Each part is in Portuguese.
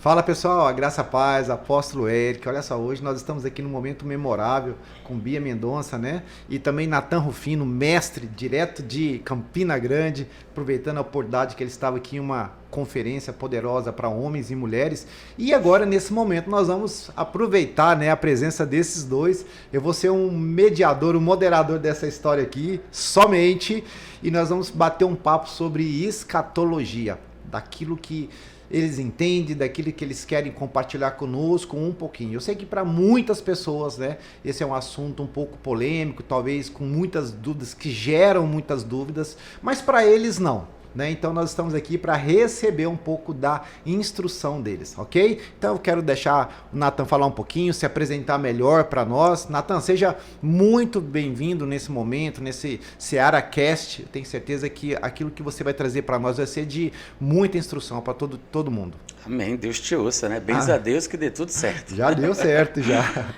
Fala pessoal, a graça, a paz, apóstolo Eric. Olha só, hoje nós estamos aqui num momento memorável com Bia Mendonça, né? E também Natan Rufino, mestre direto de Campina Grande, aproveitando a oportunidade que ele estava aqui em uma conferência poderosa para homens e mulheres. E agora, nesse momento, nós vamos aproveitar, né, a presença desses dois. Eu vou ser um mediador, um moderador dessa história aqui, somente, e nós vamos bater um papo sobre escatologia, daquilo que eles entendem, daquilo que eles querem compartilhar conosco um pouquinho. Eu sei que para muitas pessoas, né, esse é um assunto um pouco polêmico, talvez com muitas dúvidas, que geram muitas dúvidas, mas para eles não. Né? Então nós estamos aqui para receber um pouco da instrução deles, ok? Então eu quero deixar o Natan falar um pouquinho, se apresentar melhor para nós. Natan, seja muito bem-vindo nesse momento, nesse Seara Cast. Eu tenho certeza que aquilo que você vai trazer para nós vai ser de muita instrução para todo mundo. Amém, Deus te ouça, né? Benza a Deus que dê tudo certo. Já deu certo, já.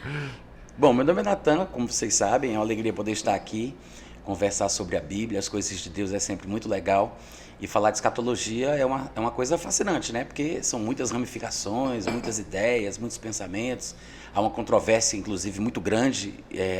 Bom, meu nome é Natan, como vocês sabem, é uma alegria poder estar aqui, conversar sobre a Bíblia, as coisas de Deus é sempre muito legal. E falar de escatologia é uma coisa fascinante, né? Porque são muitas ramificações, muitas ideias, muitos pensamentos. Há uma controvérsia, inclusive, muito grande,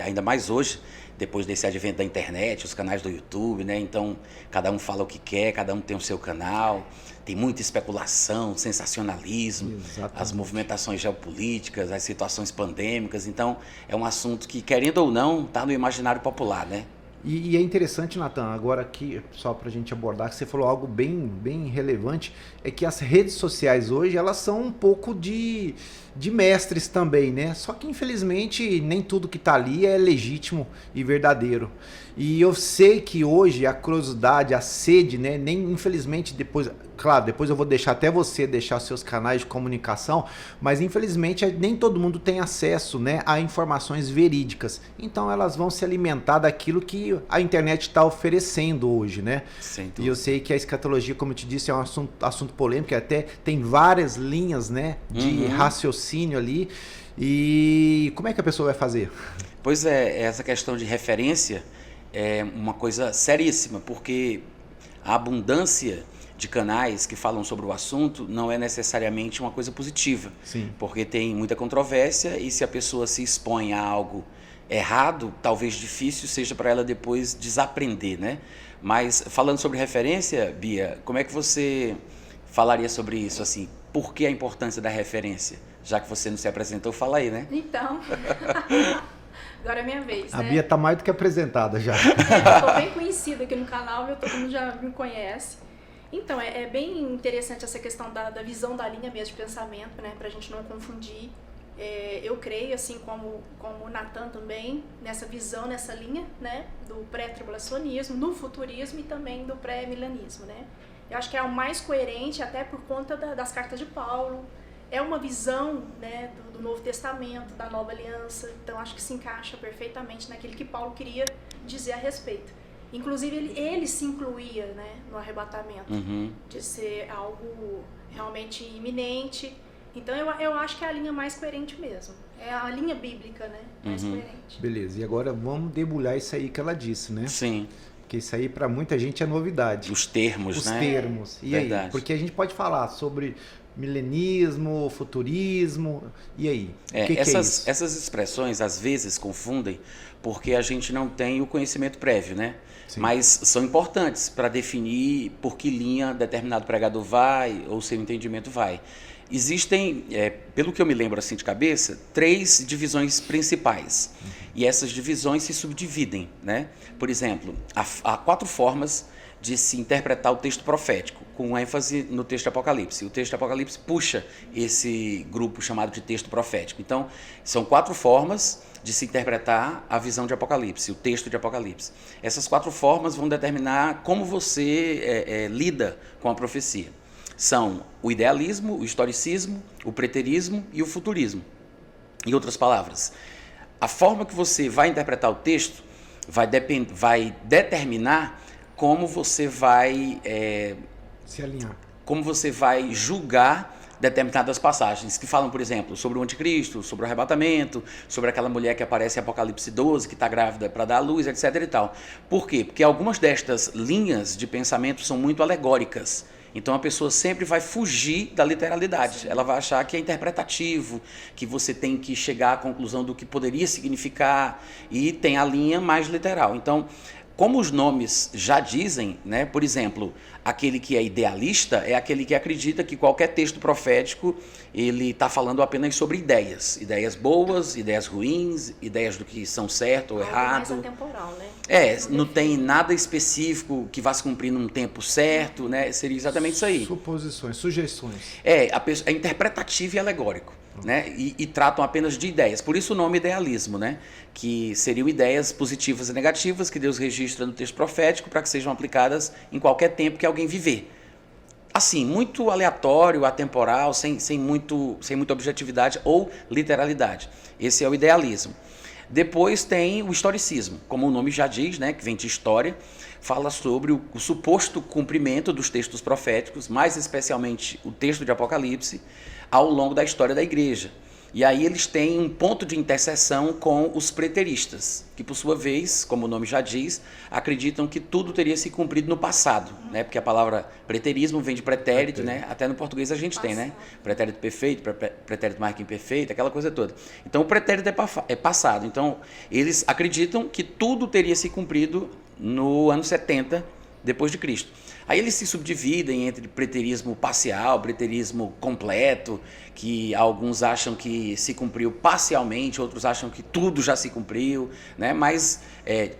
ainda mais hoje, depois desse advento da internet, os canais do YouTube, né? Então, cada um fala o que quer, cada um tem o seu canal. Tem muita especulação, sensacionalismo, Exatamente. As movimentações geopolíticas, as situações pandêmicas. Então, é um assunto que, querendo ou não, está no imaginário popular, né? E é interessante, Natan, agora aqui, só para a gente abordar, que você falou algo bem relevante, é que as redes sociais hoje, elas são um pouco de mestres também, né? Só que, infelizmente, nem tudo que está ali é legítimo e verdadeiro. E eu sei que hoje a curiosidade, a sede, né? Infelizmente, depois eu vou deixar até você deixar os seus canais de comunicação, mas infelizmente nem todo mundo tem acesso, né, a informações verídicas. Então elas vão se alimentar daquilo que a internet está oferecendo hoje, né? E eu sei que a escatologia, como eu te disse, é um assunto polêmico, até tem várias linhas, né, de raciocínio ali. E como é que a pessoa vai fazer? Pois é, essa questão de referência é uma coisa seríssima, porque a abundância de canais que falam sobre o assunto não é necessariamente uma coisa positiva. Sim. Porque tem muita controvérsia e se a pessoa se expõe a algo errado, talvez difícil seja para ela depois desaprender, né? Mas falando sobre referência, Bia, como é que você falaria sobre isso, assim? Por que a importância da referência? Já que você não se apresentou, fala aí, né? Então, agora é minha vez, A né? Bia tá mais do que apresentada já. Eu tô bem conhecida aqui no canal, todo mundo já me conhece. Então, é bem interessante essa questão da visão da linha mesmo de pensamento, né? Pra gente não confundir. Eu creio, assim como o Natan também, nessa visão, nessa linha, né? Do pré-tribulacionismo, no futurismo e também do pré-milenismo, né? Eu acho que é o mais coerente até por conta das cartas de Paulo. É uma visão, né, do Novo Testamento, da Nova Aliança. Então, acho que se encaixa perfeitamente naquilo que Paulo queria dizer a respeito. Inclusive, ele se incluía, né, no arrebatamento, de ser algo realmente iminente. Então, eu acho que é a linha mais coerente mesmo. É a linha bíblica, né, mais coerente. Beleza, e agora vamos debulhar isso aí que ela disse, né? Sim. Porque isso aí para muita gente é novidade. Os termos, né? Os termos. E Verdade. aí? Porque a gente pode falar sobre milenismo, futurismo, e aí? O que é isso? Essas expressões às vezes confundem porque a gente não tem o conhecimento prévio, né? Sim. Mas são importantes para definir por que linha determinado pregador vai ou seu entendimento vai. Existem, pelo que eu me lembro assim de cabeça, 3 divisões principais. E essas divisões se subdividem, né? Por exemplo, há 4 formas de se interpretar o texto profético, com ênfase no texto de Apocalipse. O texto de Apocalipse puxa esse grupo chamado de texto profético. Então, são 4 formas de se interpretar a visão de Apocalipse, o texto de Apocalipse. Essas 4 formas vão determinar como você lida com a profecia. São o idealismo, o historicismo, o preterismo e o futurismo. Em outras palavras, a forma que você vai interpretar o texto vai determinar como você vai Se alinhar. como você vai julgar determinadas passagens que falam, por exemplo, sobre o anticristo, sobre o arrebatamento, sobre aquela mulher que aparece em Apocalipse 12, que está grávida para dar à luz, etc. e tal. Por quê? Porque algumas destas linhas de pensamento são muito alegóricas. Então a pessoa sempre vai fugir da literalidade. Ela vai achar que é interpretativo, que você tem que chegar à conclusão do que poderia significar, e tem a linha mais literal. Então, como os nomes já dizem, né? Por exemplo, aquele que é idealista é aquele que acredita que qualquer texto profético ele está falando apenas sobre ideias. Ideias boas, ideias ruins, ideias do que são certo ou errado. Mais atemporal, né? Não tem nada específico que vá se cumprir num tempo certo, né? Seria exatamente isso aí. Suposições, sugestões. É interpretativo e alegórico. Né? E tratam apenas de ideias. Por isso o nome idealismo, né? Que seriam ideias positivas e negativas que Deus registra no texto profético para que sejam aplicadas em qualquer tempo que alguém viver. Assim, muito aleatório, atemporal, sem muita objetividade ou literalidade. Esse é o idealismo. Depois tem o historicismo, como o nome já diz, né? Que vem de história, fala sobre o suposto cumprimento dos textos proféticos, mais especialmente o texto de Apocalipse, ao longo da história da igreja. E aí eles têm um ponto de interseção com os preteristas, que por sua vez, como o nome já diz, acreditam que tudo teria se cumprido no passado, né? Porque a palavra preterismo vem de pretérito, né? Até no português a gente tem, né? Pretérito perfeito, pretérito mais que imperfeito, aquela coisa toda. Então o pretérito é passado. Então eles acreditam que tudo teria se cumprido no ano 70 depois de Cristo. Aí eles se subdividem entre preterismo parcial, preterismo completo, que alguns acham que se cumpriu parcialmente, outros acham que tudo já se cumpriu, né? Mas,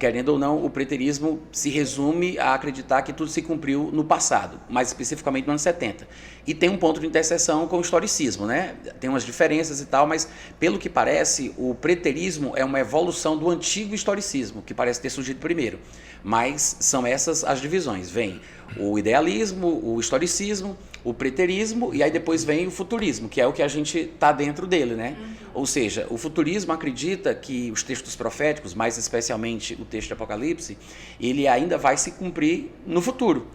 querendo ou não, o preterismo se resume a acreditar que tudo se cumpriu no passado, mais especificamente no ano 70. E tem um ponto de interseção com o historicismo, né? Tem umas diferenças e tal, mas, pelo que parece, o preterismo é uma evolução do antigo historicismo, que parece ter surgido primeiro. Mas são essas as divisões. Vem o idealismo, o historicismo, o preterismo, e aí depois vem o futurismo, que é o que a gente está dentro dele, né? Ou seja, o futurismo acredita que os textos proféticos, mais especialmente o texto de Apocalipse, ele ainda vai se cumprir no futuro.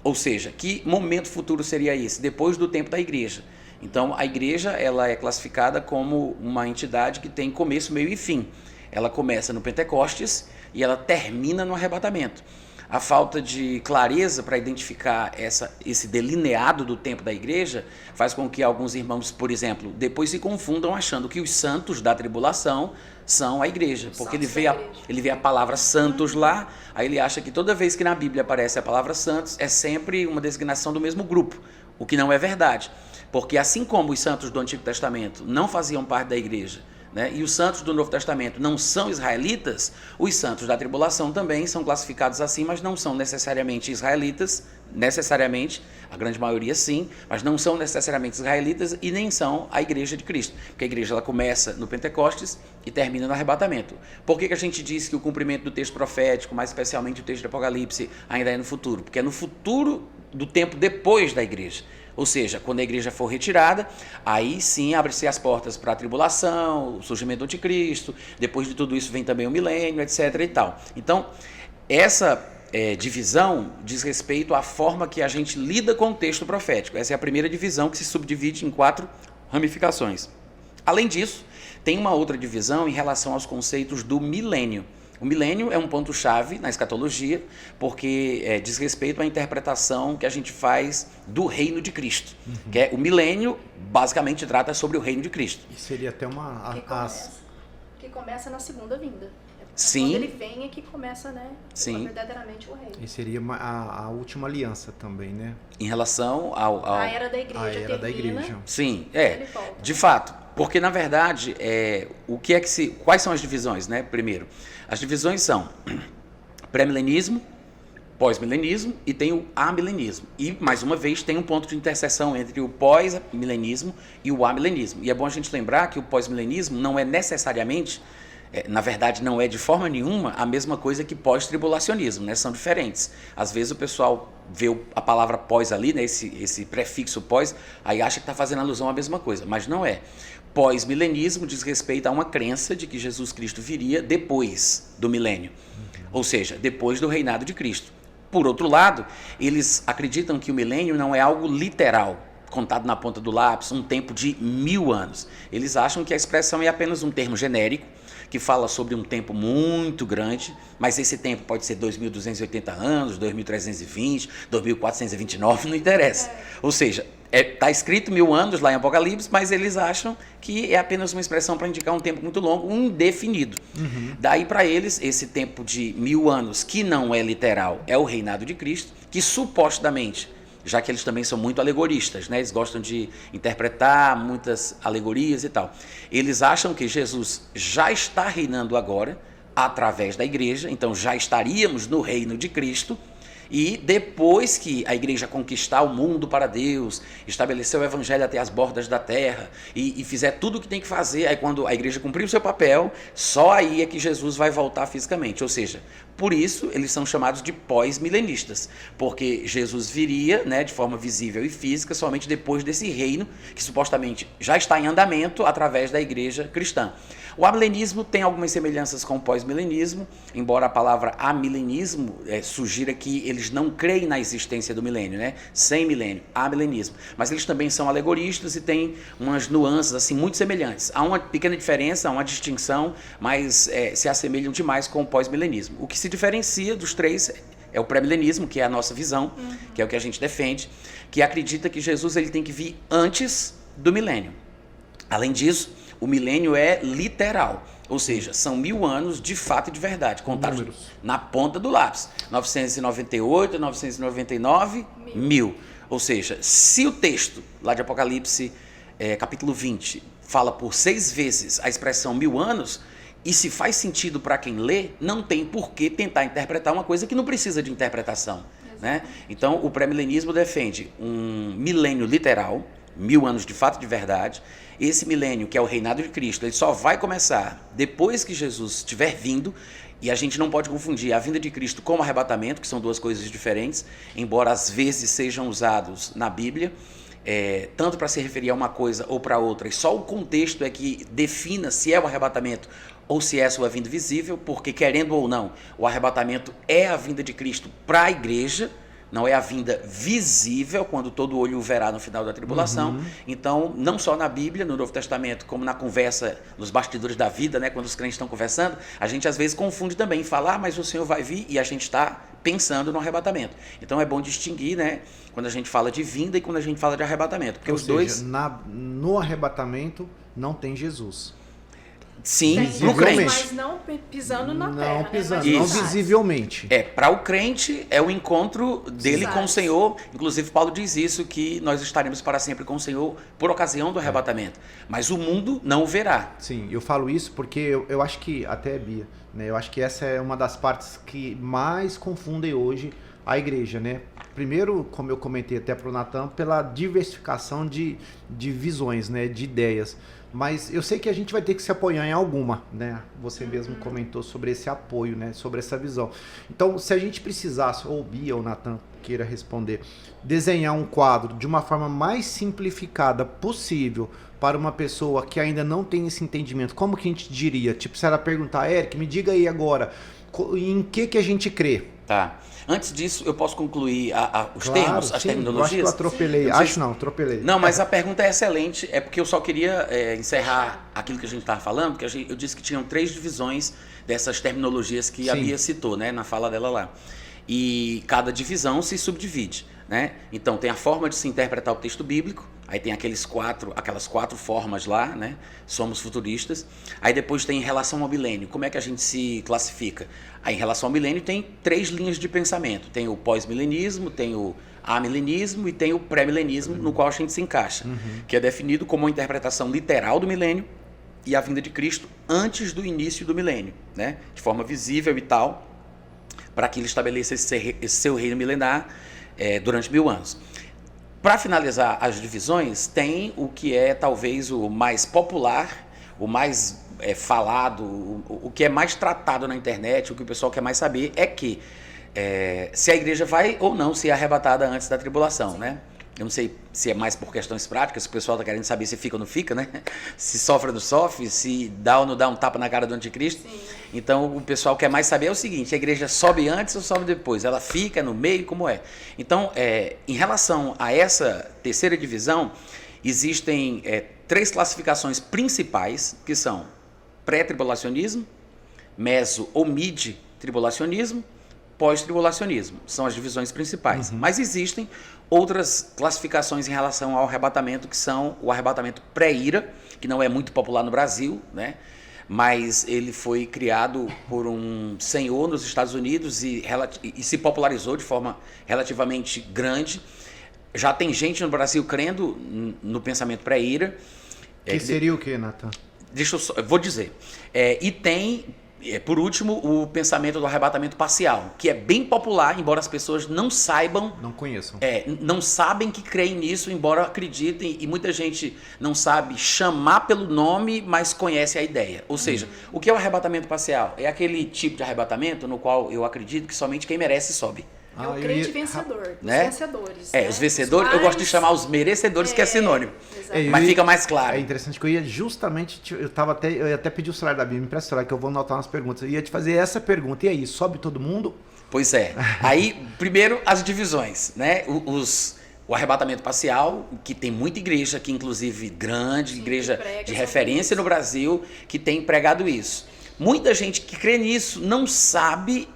Ou seja, que momento futuro seria esse? Depois do tempo da igreja. Então, a igreja ela é classificada como uma entidade que tem começo, meio e fim. Ela começa no Pentecostes e ela termina no arrebatamento. A falta de clareza para identificar esse delineado do tempo da igreja faz com que alguns irmãos, por exemplo, depois se confundam achando que os santos da tribulação são a igreja. Porque ele vê a palavra santos lá, aí ele acha que toda vez que na Bíblia aparece a palavra santos, é sempre uma designação do mesmo grupo, o que não é verdade. Porque assim como os santos do Antigo Testamento não faziam parte da igreja, né, e os santos do Novo Testamento não são israelitas, os santos da tribulação também são classificados assim, mas não são necessariamente israelitas, a grande maioria sim, mas não são necessariamente israelitas e nem são a igreja de Cristo, porque a igreja ela começa no Pentecostes e termina no arrebatamento. Por que a gente diz que o cumprimento do texto profético, mais especialmente o texto de Apocalipse, ainda é no futuro? Porque é no futuro do tempo depois da igreja. Ou seja, quando a igreja for retirada, aí sim abre-se as portas para a tribulação, o surgimento do anticristo, depois de tudo isso vem também o milênio, etc. e tal. Então, essa divisão diz respeito à forma que a gente lida com o texto profético. Essa é a primeira divisão que se subdivide em 4 ramificações. Além disso, tem uma outra divisão em relação aos conceitos do milênio. O milênio é um ponto-chave na escatologia, porque diz respeito à interpretação que a gente faz do reino de Cristo. Que o milênio, basicamente, trata sobre o reino de Cristo. E seria até uma... Que começa na segunda vinda. Sim. Quando ele vem é que começa, né? Sim. Verdadeiramente o reino. E seria a última aliança também, né? Em relação a era da igreja. A era da igreja. Sim, de fato. Porque, na verdade, quais são as divisões, né? Primeiro, as divisões são pré-milenismo, pós-milenismo e tem o amilenismo. E, mais uma vez, tem um ponto de interseção entre o pós-milenismo e o amilenismo. E é bom a gente lembrar que o pós-milenismo não é necessariamente, na verdade, não é de forma nenhuma a mesma coisa que pós-tribulacionismo, né? São diferentes. Às vezes o pessoal vê a palavra pós ali, né? Esse prefixo pós, aí acha que está fazendo alusão à mesma coisa, mas não é. Pós-milenismo diz respeito a uma crença de que Jesus Cristo viria depois do milênio, ou seja, depois do reinado de Cristo. Por outro lado, eles acreditam que o milênio não é algo literal, contado na ponta do lápis, um tempo de 1000 anos. Eles acham que a expressão é apenas um termo genérico, que fala sobre um tempo muito grande, mas esse tempo pode ser 2.280 anos, 2.320, 2.429, não interessa. Ou seja, está escrito 1000 anos lá em Apocalipse, mas eles acham que é apenas uma expressão para indicar um tempo muito longo, indefinido. Daí para eles, esse tempo de 1000 anos, que não é literal, é o reinado de Cristo, que supostamente, já que eles também são muito alegoristas, né? Eles gostam de interpretar muitas alegorias e tal. Eles acham que Jesus já está reinando agora, através da igreja, então já estaríamos no reino de Cristo, e depois que a igreja conquistar o mundo para Deus, estabelecer o evangelho até as bordas da terra e fizer tudo o que tem que fazer, aí quando a igreja cumprir o seu papel, só aí é que Jesus vai voltar fisicamente. Ou seja, por isso eles são chamados de pós-milenistas, porque Jesus viria, né, de forma visível e física somente depois desse reino que supostamente já está em andamento através da igreja cristã. O amilenismo tem algumas semelhanças com o pós-milenismo, embora a palavra amilenismo sugira que eles não creem na existência do milênio, né? Sem milênio, amilenismo. Mas eles também são alegoristas e têm umas nuances assim, muito semelhantes. Há uma pequena diferença, há uma distinção, mas se assemelham demais com o pós-milenismo. O que se diferencia dos três é o pré-milenismo, que é a nossa visão, que é o que a gente defende, que acredita que Jesus ele tem que vir antes do milênio. Além disso, o milênio é literal, ou seja, são 1000 anos de fato e de verdade, contados na ponta do lápis. 998, 999, 1000. Ou seja, se o texto lá de Apocalipse, capítulo 20, fala por 6 vezes a expressão 1000 anos, e se faz sentido para quem lê, não tem por que tentar interpretar uma coisa que não precisa de interpretação, né? Então, o pré-milenismo defende um milênio literal, 1000 anos de fato e de verdade. Esse milênio, que é o reinado de Cristo, ele só vai começar depois que Jesus estiver vindo, e a gente não pode confundir a vinda de Cristo com o arrebatamento, que são duas coisas diferentes, embora às vezes sejam usados na Bíblia, tanto para se referir a uma coisa ou para outra, e só o contexto é que defina se é o arrebatamento ou se é a sua vinda visível, porque querendo ou não, o arrebatamento é a vinda de Cristo para a igreja, não é a vinda visível, quando todo olho o verá no final da tribulação. Então, não só na Bíblia, no Novo Testamento, como na conversa, nos bastidores da vida, né, quando os crentes estão conversando, a gente às vezes confunde também, falar, mas o Senhor vai vir, e a gente está pensando no arrebatamento. Então, é bom distinguir, né, quando a gente fala de vinda e quando a gente fala de arrebatamento, porque dois... no arrebatamento não tem Jesus. Sim, para o crente. Mas não pisando na terra. Não pisando, né? não visivelmente. Para o crente é o encontro dele com o Senhor. Inclusive, Paulo diz isso, que nós estaremos para sempre com o Senhor por ocasião do arrebatamento. Mas o mundo não o verá. Sim, eu falo isso porque eu acho que, até Bia, né, eu acho que essa é uma das partes que mais confundem hoje a igreja, né? Primeiro, como eu comentei até para o Natan, pela diversificação de visões, né, de ideias. Mas eu sei que a gente vai ter que se apoiar em alguma, né? Você mesmo comentou sobre esse apoio, né? Sobre essa visão. Então, se a gente precisasse, ou Bia ou Natan queira responder, desenhar um quadro de uma forma mais simplificada possível para uma pessoa que ainda não tem esse entendimento, como que a gente diria? Tipo, se ela perguntar, Eric, me diga aí agora, em que a gente crê? Tá. Antes disso, eu posso concluir os termos, as terminologias? Eu acho que eu atropelei. Atropelei. Não, mas a pergunta é excelente. É porque eu só queria encerrar aquilo que a gente estava falando, porque eu disse que tinham 3 divisões dessas terminologias que a Bia citou, né, na fala dela lá. E cada divisão se subdivide, né? Então, tem a forma de se interpretar o texto bíblico, aí tem aquelas 4 formas lá, né? Somos futuristas. Aí depois tem em relação ao milênio. Como é que a gente se classifica? Aí em relação ao milênio tem 3 linhas de pensamento. Tem o pós-milenismo, tem o amilenismo e tem o pré-milenismo, no qual a gente se encaixa, que é definido como uma interpretação literal do milênio e a vinda de Cristo antes do início do milênio, né? De forma visível e tal, para que ele estabeleça esse seu reino milenar durante 1000 anos. Para finalizar as divisões, tem o que é talvez o mais popular, o mais falado, o que é mais tratado na internet, o que o pessoal quer mais saber é que se a igreja vai ou não ser arrebatada antes da tribulação, né? Eu não sei se é mais por questões práticas, o pessoal está querendo saber se fica ou não fica, né? Se sofre ou não sofre, se dá ou não dá um tapa na cara do anticristo. Sim. Então, o pessoal quer mais saber o seguinte, a igreja sobe antes ou sobe depois? Ela fica no meio, como é? Então, em relação a essa terceira divisão, existem 3 classificações principais, que são pré-tribulacionismo, meso ou mid-tribulacionismo, pós-tribulacionismo. São as divisões principais. Mas existem outras classificações em relação ao arrebatamento, que são o arrebatamento pré-ira, que não é muito popular no Brasil, né? Mas ele foi criado por um senhor nos Estados Unidos e se popularizou de forma relativamente grande. Já tem gente no Brasil crendo no pensamento pré-ira. Que seria o que, Nathan? Eu vou dizer. E tem, por último, o pensamento do arrebatamento parcial, que é bem popular, embora as pessoas não saibam. Não conheçam. Não sabem que creem nisso, embora acreditem, e muita gente não sabe chamar pelo nome, mas conhece a ideia. Ou seja, o que é o arrebatamento parcial? É aquele tipo de arrebatamento no qual eu acredito que somente quem merece sobe. É o crente vencedor, os né? vencedores. Os vencedores, eu gosto de chamar os merecedores, que é sinônimo. Mas fica mais claro. É interessante que eu ia justamente, eu ia até pedir o celular da Bíblia, me empresta o celular que eu vou anotar umas perguntas. Eu ia te fazer essa pergunta, e aí, sobe todo mundo? Pois é. Aí, primeiro, as divisões, né? O arrebatamento parcial, que tem muita igreja, que inclusive grande, igreja de referência no Brasil, que tem pregado isso. Muita gente que crê nisso não sabe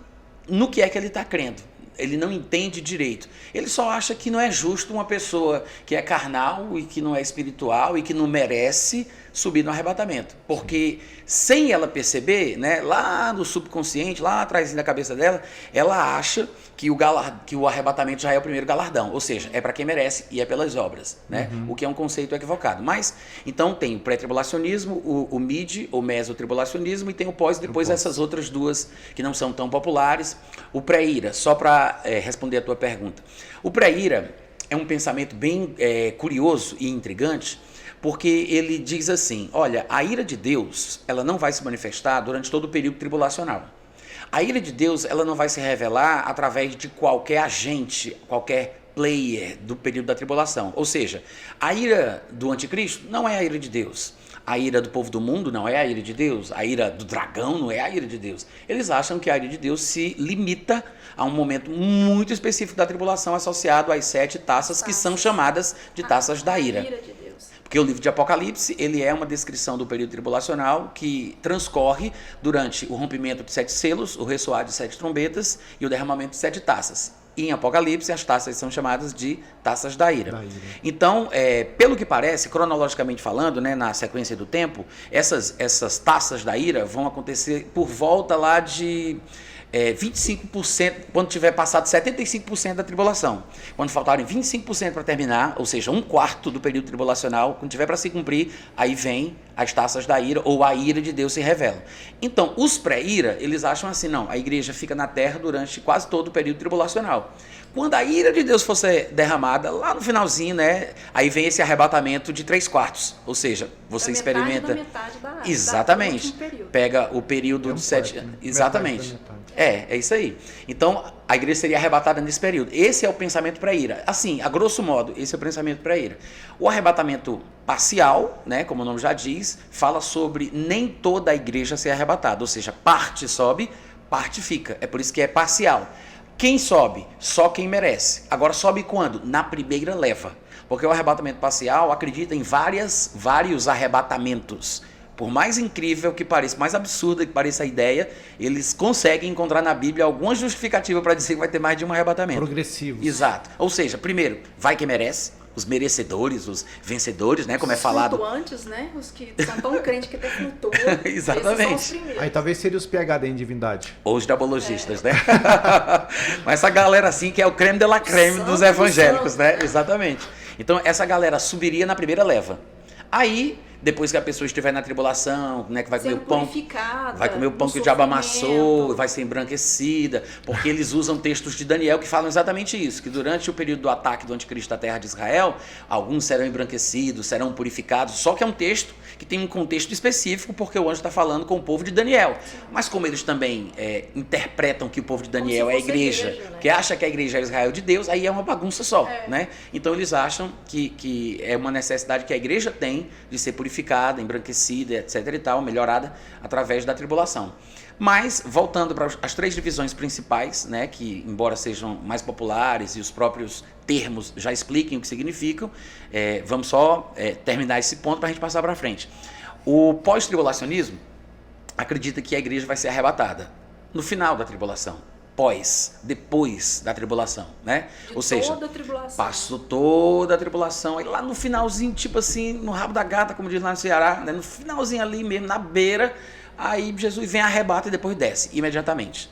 no que é que ele está crendo. Ele não entende direito. Ele só acha que não é justo uma pessoa que é carnal e que não é espiritual e que não merece subir no arrebatamento. Porque sem ela perceber, né, lá no subconsciente, lá atrás da cabeça dela, ela acha que o arrebatamento já é o primeiro galardão. Ou seja, é para quem merece e é pelas obras. Né? O que é um conceito equivocado. Mas, então, tem o pré-tribulacionismo, o mid ou mesotribulacionismo e tem o pós, depois essas outras duas que não são tão populares. O pré-ira, só para responder a tua pergunta. O pré-ira é um pensamento bem curioso e intrigante, porque ele diz assim, olha, a ira de Deus, ela não vai se manifestar durante todo o período tribulacional. A ira de Deus, ela não vai se revelar através de qualquer agente, qualquer player do período da tribulação. Ou seja, a ira do anticristo não é a ira de Deus. A ira do povo do mundo não é a ira de Deus. A ira do dragão não é a ira de Deus. Eles acham que a ira de Deus se limita a um momento muito específico da tribulação associado às 7 taças que são chamadas de taças da ira. Porque o livro de Apocalipse, ele é uma descrição do período tribulacional que transcorre durante o rompimento de 7 selos, o ressoar de 7 trombetas e o derramamento de 7 taças. E em Apocalipse, as taças são chamadas de taças da ira. Então, pelo que parece, cronologicamente falando, né, na sequência do tempo, essas taças da ira vão acontecer por volta lá de 25%, quando tiver passado 75% da tribulação. Quando faltarem 25% para terminar, ou seja, 1/4 do período tribulacional, quando tiver para se cumprir, aí vem as taças da ira, ou a ira de Deus se revela. Então, os pré-ira, eles acham assim, não, a igreja fica na terra durante quase todo o período tribulacional. Quando a ira de Deus fosse derramada, lá no finalzinho, né, aí vem esse arrebatamento de 3/4, ou seja, você experimenta... Metade da exatamente. Pega o período de 7... Exatamente. É isso aí. Então, a igreja seria arrebatada nesse período. Esse é o pensamento pré-ira. Assim, a grosso modo, esse é o pensamento pré-ira. O arrebatamento parcial, né, como o nome já diz, fala sobre nem toda a igreja ser arrebatada. Ou seja, parte sobe, parte fica. É por isso que é parcial. Quem sobe? Só quem merece. Agora, sobe quando? Na primeira leva. Porque o arrebatamento parcial acredita em vários arrebatamentos. Por mais incrível que pareça, mais absurda que pareça a ideia, eles conseguem encontrar na Bíblia alguma justificativa para dizer que vai ter mais de um arrebatamento. Progressivos. Exato. Ou seja, primeiro, vai quem merece, os merecedores, os vencedores, né, como é falado. Os flutuantes, né, os que são tão crentes que até flutuam. Exatamente. Aí talvez seria os PhD em divindade. Ou os diabologistas, né? Mas essa galera assim que é o creme de la creme dos evangélicos, né? Exatamente. Então essa galera subiria na primeira leva. Aí, depois que a pessoa estiver na tribulação, né, que vai comer o pão, que o diabo amassou, vai ser embranquecida, porque eles usam textos de Daniel que falam exatamente isso, que durante o período do ataque do anticristo à terra de Israel, alguns serão embranquecidos, serão purificados, só que é um texto que tem um contexto específico, porque o anjo está falando com o povo de Daniel. Mas como eles também interpretam que o povo de Daniel é a igreja, né? Que acha que a igreja é Israel de Deus, aí é uma bagunça só, né? Então eles acham que é uma necessidade que a igreja tem de ser purificada, embranquecida, etc. e tal, melhorada através da tribulação. Mas, voltando para as 3 divisões principais, né, que embora sejam mais populares e os próprios termos já expliquem o que significam, vamos só terminar esse ponto para a gente passar para frente. O pós-tribulacionismo, acredita que a igreja vai ser arrebatada no final da tribulação, depois da tribulação, né? Ou seja, passou toda a tribulação, aí lá no finalzinho, tipo assim, no rabo da gata, como diz lá no Ceará, né? No finalzinho ali mesmo, na beira, aí Jesus vem, arrebata e depois desce, imediatamente.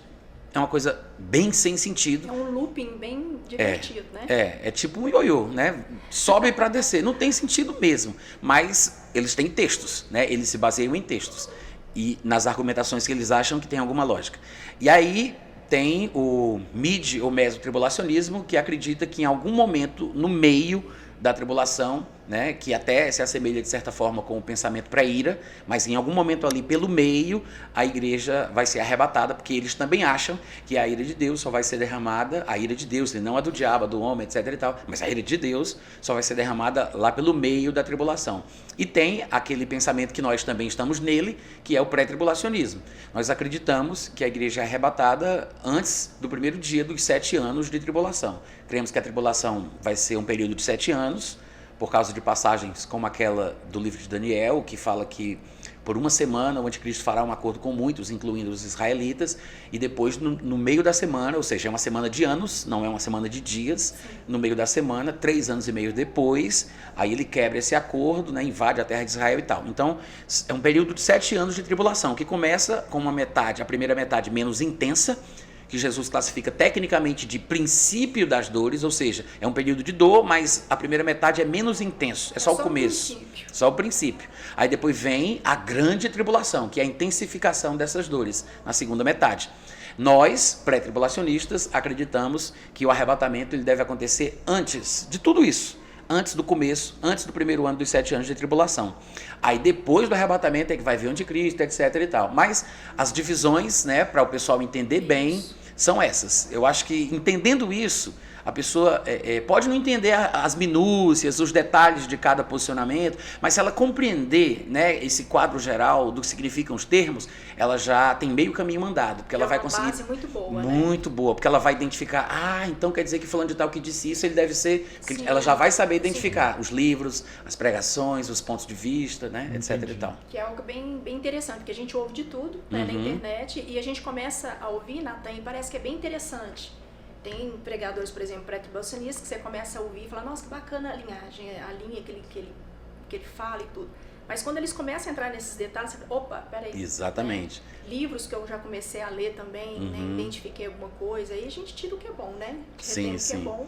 É uma coisa bem sem sentido. É um looping bem divertido, né? É tipo um ioiô, né? Sobe para descer. Não tem sentido mesmo, mas eles têm textos, né? Eles se baseiam em textos e nas argumentações que eles acham que tem alguma lógica. E aí tem o mid ou mesotribulacionismo, que acredita que em algum momento, no meio da tribulação, né, que até se assemelha de certa forma com o pensamento pré-ira, mas em algum momento ali pelo meio, a igreja vai ser arrebatada, porque eles também acham que a ira de Deus só vai ser derramada, a ira de Deus, não a do diabo, a do homem, etc e tal, mas a ira de Deus só vai ser derramada lá pelo meio da tribulação. E tem aquele pensamento que nós também estamos nele, que é o pré-tribulacionismo. Nós acreditamos que a igreja é arrebatada antes do primeiro dia dos 7 anos de tribulação. Cremos que a tribulação vai ser um período de 7 anos, por causa de passagens como aquela do livro de Daniel, que fala que por uma semana o anticristo fará um acordo com muitos, incluindo os israelitas, e depois no meio da semana, ou seja, é uma semana de anos, não é uma semana de dias, no meio da semana, 3 anos e meio depois, aí ele quebra esse acordo, né, invade a terra de Israel e tal. Então, é um período de 7 anos de tribulação, que começa com uma metade, a primeira metade menos intensa, que Jesus classifica tecnicamente de princípio das dores, ou seja, é um período de dor, mas a primeira metade é menos intenso, é só o começo, só o princípio. Aí depois vem a grande tribulação, que é a intensificação dessas dores, na segunda metade. Nós, pré-tribulacionistas, acreditamos que o arrebatamento ele deve acontecer antes de tudo isso, antes do começo, antes do primeiro ano dos 7 anos de tribulação. Aí depois do arrebatamento é que vai vir o anticristo, etc e tal. Mas as divisões, né, para o pessoal entender bem, são essas. Eu acho que entendendo isso, a pessoa pode não entender as minúcias, os detalhes de cada posicionamento, mas se ela compreender, né, esse quadro geral do que significam os termos, ela já tem meio caminho andado, porque ela vai conseguir... É uma base muito boa, muito boa, porque ela vai identificar, então quer dizer que fulano de tal que disse isso, ele deve ser... Sim, ela já vai saber identificar os livros, as pregações, os pontos de vista, né, etc e tal. Que é algo bem interessante, porque a gente ouve de tudo, né, na internet, e a gente começa a ouvir, Natan, e parece que é bem interessante. Tem pregadores, por exemplo, pré-tribulacionistas, que você começa a ouvir e fala, nossa, que bacana a linhagem, a linha que ele fala e tudo. Mas quando eles começam a entrar nesses detalhes, você fala, opa, peraí. Exatamente. Livros que eu já comecei a ler também, né, identifiquei alguma coisa, aí a gente tira o que é bom, né? Sim, sim. O que é bom.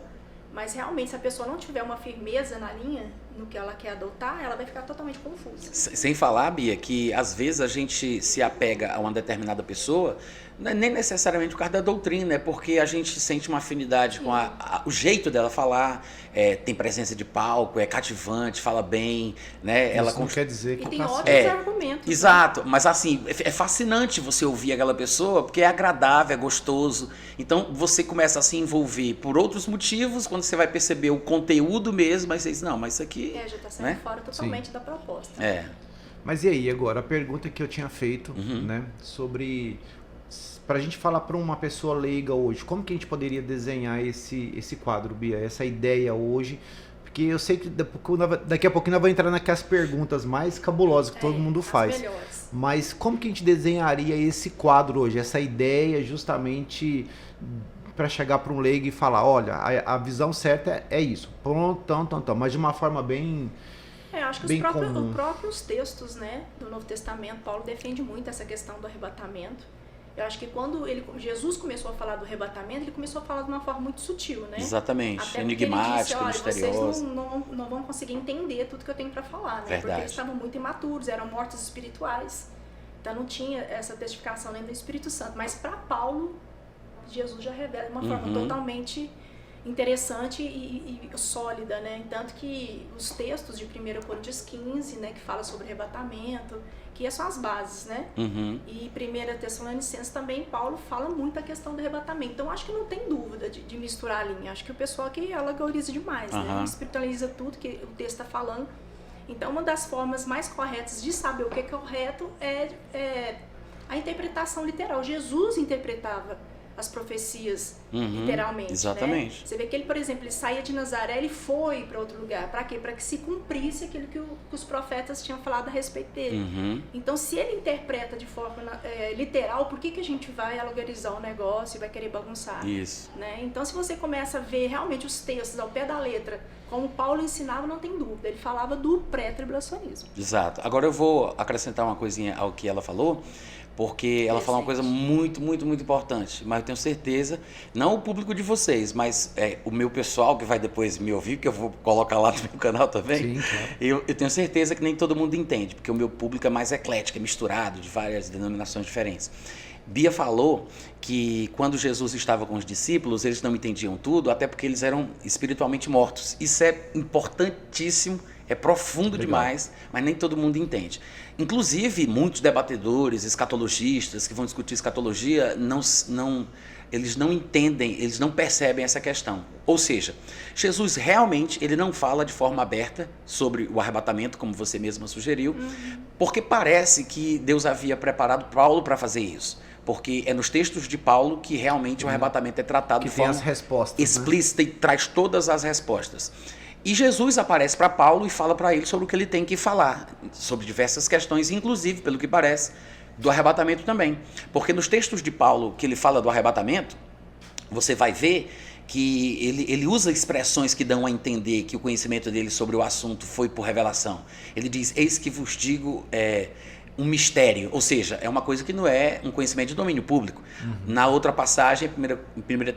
Mas realmente, se a pessoa não tiver uma firmeza na linha, no que ela quer adotar, ela vai ficar totalmente confusa. Sem falar, Bia, que às vezes a gente se apega a uma determinada pessoa, nem necessariamente por causa da doutrina, é porque a gente sente uma afinidade com o jeito dela falar, tem presença de palco, é cativante, fala bem, né? Isso ela não quer dizer que tem ótimos argumentos. Exato, né? Mas assim, é fascinante você ouvir aquela pessoa, porque é agradável, é gostoso. Então você começa a se envolver por outros motivos, quando você vai perceber o conteúdo mesmo, mas você diz, não, mas isso aqui... já está saindo fora totalmente da proposta. Mas e aí, agora, a pergunta que eu tinha feito, né, sobre... Para a gente falar para uma pessoa leiga hoje, como que a gente poderia desenhar esse quadro, Bia? Essa ideia hoje? Porque eu sei que daqui a pouquinho nós vamos entrar naquelas perguntas mais cabulosas que todo mundo faz. Melhores. Mas como que a gente desenharia esse quadro hoje? Essa ideia justamente para chegar para um leigo e falar, olha, a visão certa é isso. Pronto, mas de uma forma bem... Eu acho que os próprios textos, né, do Novo Testamento, Paulo defende muito essa questão do arrebatamento. Eu acho que quando Jesus começou a falar do arrebatamento, ele começou a falar de uma forma muito sutil, né? Exatamente, até enigmática, misteriosa. Vocês não vão conseguir entender tudo que eu tenho para falar, né? Verdade. Porque eles estavam muito imaturos, eram mortos espirituais. Então não tinha essa testificação nem do Espírito Santo. Mas para Paulo, Jesus já revela de uma forma totalmente interessante e sólida, né? Tanto que os textos de 1 Coríntios 15, né, que fala sobre arrebatamento, que são as bases, né? E 1 Tessalonicenses também, Paulo fala muito da questão do arrebatamento. Então, acho que não tem dúvida de misturar a linha. Acho que o pessoal aqui alegoriza demais, né? Espiritualiza tudo que o texto está falando. Então, uma das formas mais corretas de saber o que é correto é a interpretação literal. Jesus interpretava as profecias, literalmente. Exatamente. Né? Você vê que ele, por exemplo, ele saía de Nazaré, ele foi para outro lugar. Para quê? Para que se cumprisse aquilo que os profetas tinham falado a respeito dele. Então, se ele interpreta de forma literal, por que a gente vai alugarizar o negócio e vai querer bagunçar? Isso. Né? Então, se você começa a ver realmente os textos ao pé da letra, como Paulo ensinava, não tem dúvida. Ele falava do pré-tribulacionismo. Exato. Agora eu vou acrescentar uma coisinha ao que ela falou, porque ela falou uma coisa muito, muito, muito importante. Mas eu tenho certeza, não o público de vocês, mas o meu pessoal que vai depois me ouvir, que eu vou colocar lá no meu canal também. Sim, claro. Eu tenho certeza que nem todo mundo entende, porque o meu público é mais eclético, é misturado, de várias denominações diferentes. Bia falou que quando Jesus estava com os discípulos, eles não entendiam tudo, até porque eles eram espiritualmente mortos. Isso é importantíssimo, é profundo demais, mas nem todo mundo entende. Inclusive, muitos debatedores, escatologistas, que vão discutir escatologia, eles não entendem, eles não percebem essa questão. Ou seja, Jesus realmente ele não fala de forma aberta sobre o arrebatamento, como você mesma sugeriu, porque parece que Deus havia preparado Paulo para fazer isso. Porque é nos textos de Paulo que realmente o arrebatamento é tratado de forma explícita, né? E traz todas as respostas. E Jesus aparece para Paulo e fala para ele sobre o que ele tem que falar, sobre diversas questões, inclusive, pelo que parece, do arrebatamento também. Porque nos textos de Paulo que ele fala do arrebatamento, você vai ver que ele usa expressões que dão a entender que o conhecimento dele sobre o assunto foi por revelação. Ele diz, eis que vos digo um mistério, ou seja, é uma coisa que não é um conhecimento de domínio público. Na outra passagem, em 1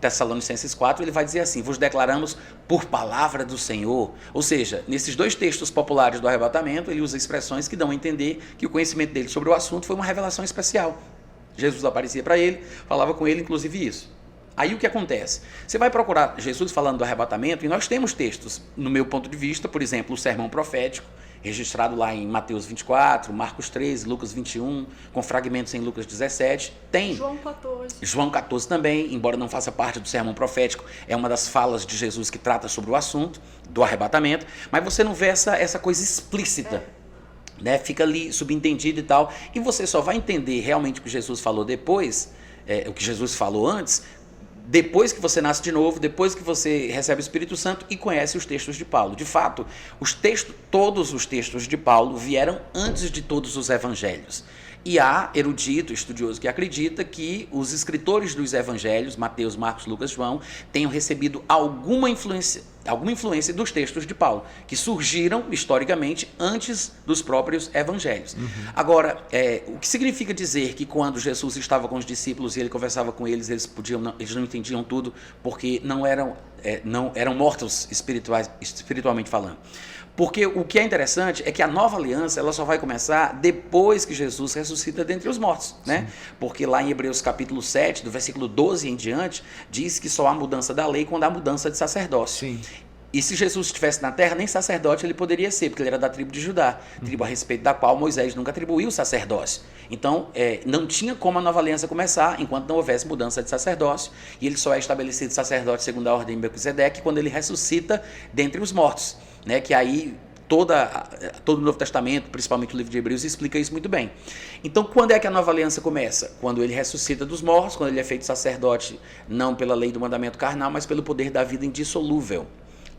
Tessalonicenses 4, ele vai dizer assim, vos declaramos por palavra do Senhor. Ou seja, nesses dois textos populares do arrebatamento, ele usa expressões que dão a entender que o conhecimento dele sobre o assunto foi uma revelação especial. Jesus aparecia para ele, falava com ele, inclusive isso. Aí o que acontece? Você vai procurar Jesus falando do arrebatamento, e nós temos textos, no meu ponto de vista, por exemplo, o sermão profético, registrado lá em Mateus 24, Marcos 13, Lucas 21, com fragmentos em Lucas 17. Tem João 14 também, embora não faça parte do sermão profético, é uma das falas de Jesus que trata sobre o assunto do arrebatamento, mas você não vê essa coisa explícita. Né? Fica ali subentendido e tal, e você só vai entender realmente o que Jesus falou depois, o que Jesus falou antes, depois que você nasce de novo, depois que você recebe o Espírito Santo e conhece os textos de Paulo. De fato, todos os textos de Paulo vieram antes de todos os evangelhos. E há erudito, estudioso que acredita que os escritores dos evangelhos, Mateus, Marcos, Lucas, João, tenham recebido alguma influência dos textos de Paulo, que surgiram historicamente antes dos próprios evangelhos. Agora, o que significa dizer que quando Jesus estava com os discípulos e ele conversava com eles, eles não entendiam tudo porque não eram mortos espiritualmente falando? Porque o que é interessante é que a nova aliança ela só vai começar depois que Jesus ressuscita dentre os mortos, né? Porque lá em Hebreus capítulo 7, do versículo 12 em diante, diz que só há mudança da lei quando há mudança de sacerdócio. Sim. E se Jesus estivesse na terra, nem sacerdote ele poderia ser, porque ele era da tribo de Judá, tribo a respeito da qual Moisés nunca atribuiu o sacerdócio. Então, não tinha como a nova aliança começar enquanto não houvesse mudança de sacerdócio, e ele só é estabelecido sacerdote segundo a ordem de Melquisedeque quando ele ressuscita dentre os mortos, né? Que aí todo o Novo Testamento, principalmente o livro de Hebreus, explica isso muito bem. Então, quando é que a nova aliança começa? Quando ele ressuscita dos mortos, quando ele é feito sacerdote, não pela lei do mandamento carnal, mas pelo poder da vida indissolúvel.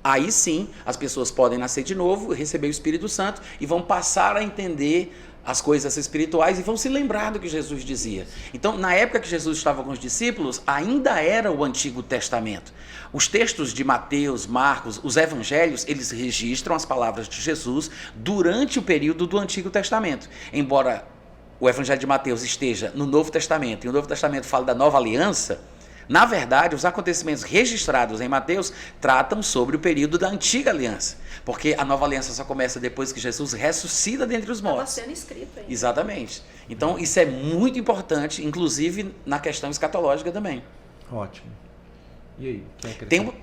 Aí sim, as pessoas podem nascer de novo, receber o Espírito Santo e vão passar a entender as coisas espirituais e vão se lembrar do que Jesus dizia. Então, na época que Jesus estava com os discípulos, ainda era o Antigo Testamento. Os textos de Mateus, Marcos, os evangelhos, eles registram as palavras de Jesus durante o período do Antigo Testamento. Embora o evangelho de Mateus esteja no Novo Testamento e o Novo Testamento fala da nova aliança, na verdade, os acontecimentos registrados em Mateus tratam sobre o período da antiga aliança, porque a nova aliança só começa depois que Jesus ressuscita dentre os mortos. Estava sendo escrito ainda. Exatamente. Então, isso é muito importante, inclusive na questão escatológica também. Ótimo. E aí?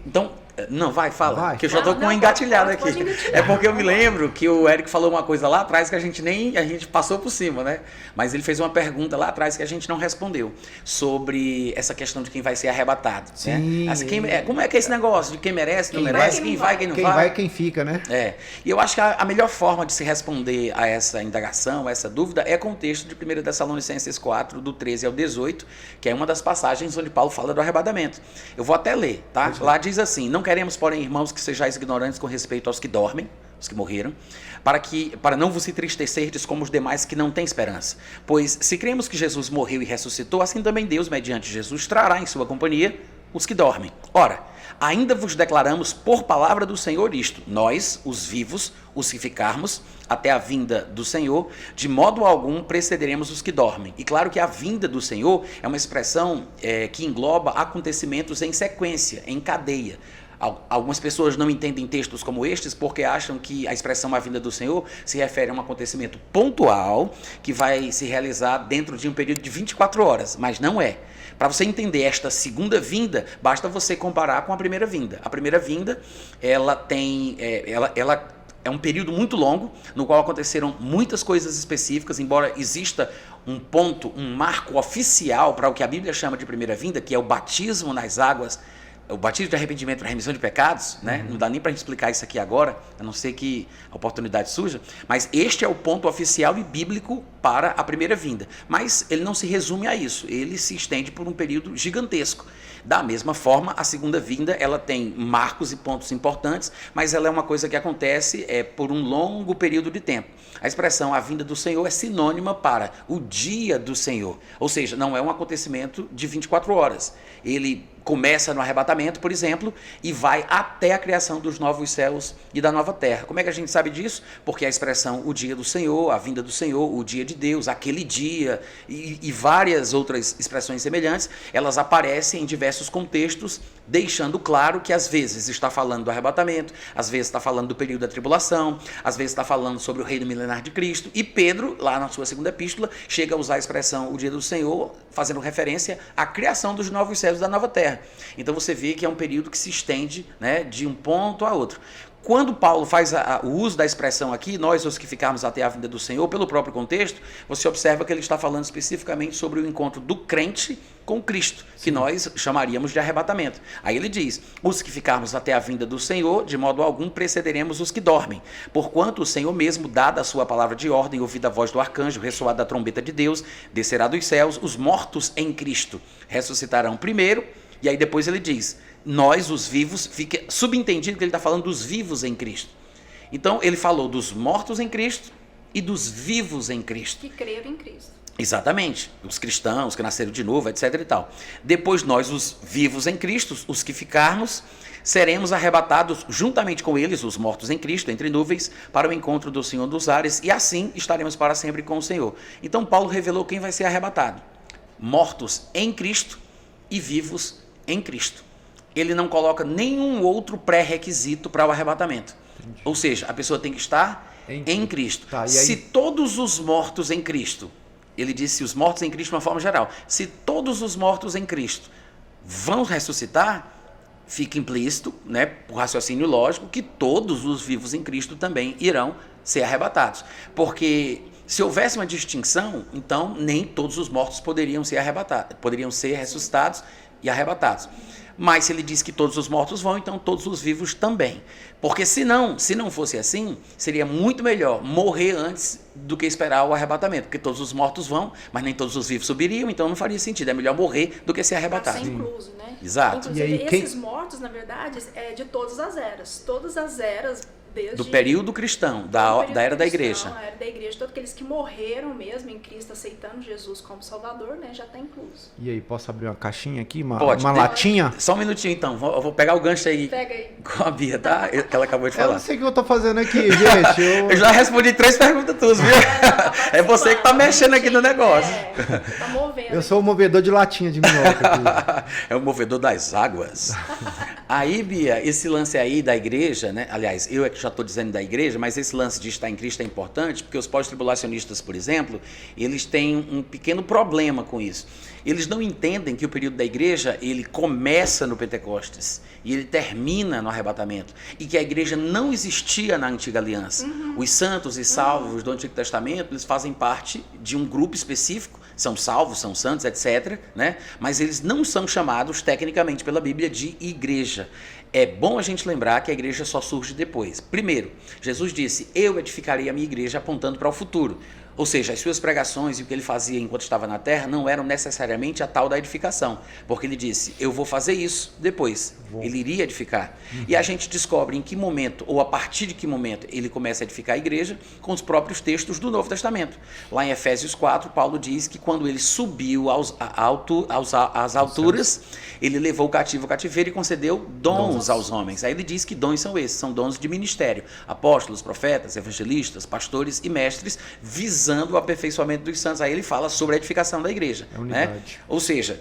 Então, Não, fala. Vai, que eu já tô com uma engatilhada aqui. É porque eu me lembro que o Eric falou uma coisa lá atrás que a gente passou por cima, né? Mas ele fez uma pergunta lá atrás que a gente não respondeu sobre essa questão de quem vai ser arrebatado. Sim. Né? Assim, como é que é esse negócio de quem merece, não merece, quem vai, quem não vai? Quem vai, quem fica, né? E eu acho que a melhor forma de se responder a essa indagação, a essa dúvida, é com o texto de 1 Tessalonicenses 4, do 13 ao 18, que é uma das passagens onde Paulo fala do arrebatamento. Eu vou até ler, tá? Lá diz assim: não queremos, porém, irmãos, que sejais ignorantes com respeito aos que dormem, os que morreram, para não vos entristecerdes como os demais que não têm esperança. Pois se cremos que Jesus morreu e ressuscitou, assim também Deus, mediante Jesus, trará em sua companhia os que dormem. Ora, ainda vos declaramos por palavra do Senhor isto: nós, os vivos, os que ficarmos até a vinda do Senhor, de modo algum precederemos os que dormem. E claro que a vinda do Senhor é uma expressão que engloba acontecimentos em sequência, em cadeia. Algumas pessoas não entendem textos como estes porque acham que a expressão a vinda do Senhor se refere a um acontecimento pontual que vai se realizar dentro de um período de 24 horas, mas não é. Para você entender esta segunda vinda, basta você comparar com a primeira vinda. A primeira vinda, ela é um período muito longo, no qual aconteceram muitas coisas específicas, embora exista um marco oficial para o que a Bíblia chama de primeira vinda, que é o batismo nas águas, o batismo de arrependimento para remissão de pecados, né? Não dá nem para a gente explicar isso aqui agora, a não ser que a oportunidade surja, mas este é o ponto oficial e bíblico para a primeira vinda. Mas ele não se resume a isso, ele se estende por um período gigantesco. Da mesma forma, a segunda vinda, ela tem marcos e pontos importantes, mas ela é uma coisa que acontece por um longo período de tempo. A expressão a vinda do Senhor é sinônima para o dia do Senhor, ou seja, não é um acontecimento de 24 horas. Ele começa no arrebatamento, por exemplo, e vai até a criação dos novos céus e da nova terra. Como é que a gente sabe disso? Porque a expressão o dia do Senhor, a vinda do Senhor, o dia de Deus, aquele dia e várias outras expressões semelhantes, elas aparecem em diversos contextos, deixando claro que às vezes está falando do arrebatamento, às vezes está falando do período da tribulação, às vezes está falando sobre o reino milenar de Cristo, e Pedro, lá na sua segunda epístola, chega a usar a expressão o dia do Senhor, fazendo referência à criação dos novos céus e da nova terra. Então você vê que é um período que se estende, né, de um ponto a outro. Quando Paulo faz o uso da expressão aqui, nós os que ficarmos até a vinda do Senhor, pelo próprio contexto, você observa que ele está falando especificamente sobre o encontro do crente com Cristo, que nós chamaríamos de arrebatamento. Aí ele diz: os que ficarmos até a vinda do Senhor, de modo algum precederemos os que dormem. Porquanto o Senhor mesmo, dada a sua palavra de ordem, ouvida a voz do arcanjo, ressoada da trombeta de Deus, descerá dos céus, os mortos em Cristo ressuscitarão primeiro. E aí depois ele diz: nós, os vivos, fica subentendido que ele está falando dos vivos em Cristo. Então ele falou dos mortos em Cristo e dos vivos em Cristo. Que creram em Cristo. Exatamente, os cristãos que nasceram de novo, etc e tal. Depois nós, os vivos em Cristo, os que ficarmos, seremos arrebatados juntamente com eles, os mortos em Cristo, entre nuvens, para o encontro do Senhor dos ares, e assim estaremos para sempre com o Senhor. Então Paulo revelou quem vai ser arrebatado: mortos em Cristo e vivos em Cristo. Ele não coloca nenhum outro pré-requisito para o arrebatamento. Entendi. Ou seja, a pessoa tem que estar em Cristo. Tá, se todos os mortos em Cristo, ele disse os mortos em Cristo de uma forma geral, se todos os mortos em Cristo vão ressuscitar, fica implícito, né, por raciocínio lógico, que todos os vivos em Cristo também irão ser arrebatados. Porque se houvesse uma distinção, então nem todos os mortos poderiam ser arrebatados, poderiam ser ressuscitados e arrebatados. Mas se ele diz que todos os mortos vão, então todos os vivos também. Porque se não fosse assim, seria muito melhor morrer antes do que esperar o arrebatamento. Porque todos os mortos vão, mas nem todos os vivos subiriam, então não faria sentido. É melhor morrer do que ser arrebatado. Ser incluso, né? Exato. Inclusive, e aí, esses mortos, na verdade, é de todas as eras. Todas as eras. Do período cristão, da era da igreja. A era da igreja, todos aqueles que morreram mesmo em Cristo, aceitando Jesus como Salvador, né, já está incluso. E aí, posso abrir uma caixinha aqui? Pode. Uma latinha? Só um minutinho então, eu vou pegar o gancho aí. Pega aí. Com a Bia, tá? Que ela acabou de falar. Eu não sei o que eu tô fazendo aqui, gente. Eu já respondi 3 perguntas tuas, viu? É você que tá mexendo aqui no negócio. Tá movendo. Eu sou o movedor de latinha de minhoca aqui. É o movedor das águas. Aí, Bia, esse lance aí da igreja, né? Aliás, eu é que já estou dizendo da igreja, mas esse lance de estar em Cristo é importante, porque os pós-tribulacionistas, por exemplo, eles têm um pequeno problema com isso. Eles não entendem que o período da igreja, ele começa no Pentecostes e ele termina no arrebatamento. E que a igreja não existia na antiga aliança. Os santos e salvos do Antigo Testamento, eles fazem parte de um grupo específico, são salvos, são santos, etc., né? Mas eles não são chamados tecnicamente pela Bíblia de igreja. É bom a gente lembrar que a igreja só surge depois. Primeiro, Jesus disse, eu edificarei a minha igreja apontando para o futuro. Ou seja, as suas pregações e o que ele fazia enquanto estava na terra não eram necessariamente a tal da edificação. Porque ele disse, eu vou fazer isso depois. Ele iria edificar. E a gente descobre em que momento, ou a partir de que momento, ele começa a edificar a igreja com os próprios textos do Novo Testamento. Lá em Efésios 4, Paulo diz que quando ele subiu às alturas, ele levou o cativo ao cativeiro e concedeu dons aos homens. Aí ele diz que dons são esses, são dons de ministério. Apóstolos, profetas, evangelistas, pastores e mestres, visando o aperfeiçoamento dos santos. Aí ele fala sobre a edificação da igreja. É unidade. Né? Ou seja,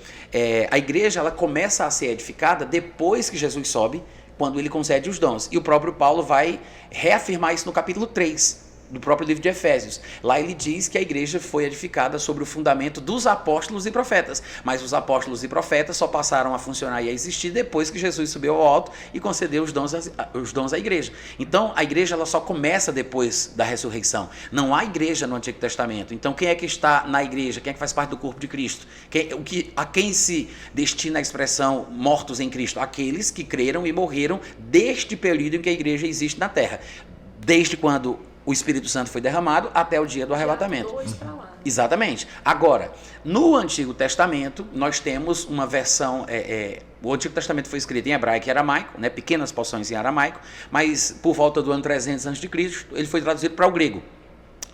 a igreja ela começa a ser edificada depois que Jesus sobe, quando ele concede os dons. E o próprio Paulo vai reafirmar isso no capítulo 3 do próprio livro de Efésios. Lá ele diz que a igreja foi edificada sobre o fundamento dos apóstolos e profetas, mas os apóstolos e profetas só passaram a funcionar e a existir depois que Jesus subiu ao alto e concedeu os dons à igreja. Então, a igreja ela só começa depois da ressurreição. Não há igreja no Antigo Testamento. Então, quem é que está na igreja? Quem é que faz parte do corpo de Cristo? A quem se destina a expressão mortos em Cristo? Aqueles que creram e morreram desde o período em que a igreja existe na terra. Desde quando o Espírito Santo foi derramado até o dia do arrebatamento. Exatamente. Agora, no Antigo Testamento, nós temos uma versão... o Antigo Testamento foi escrito em hebraico e aramaico, né, pequenas porções em aramaico, mas por volta do ano 300 a.C., ele foi traduzido para o grego.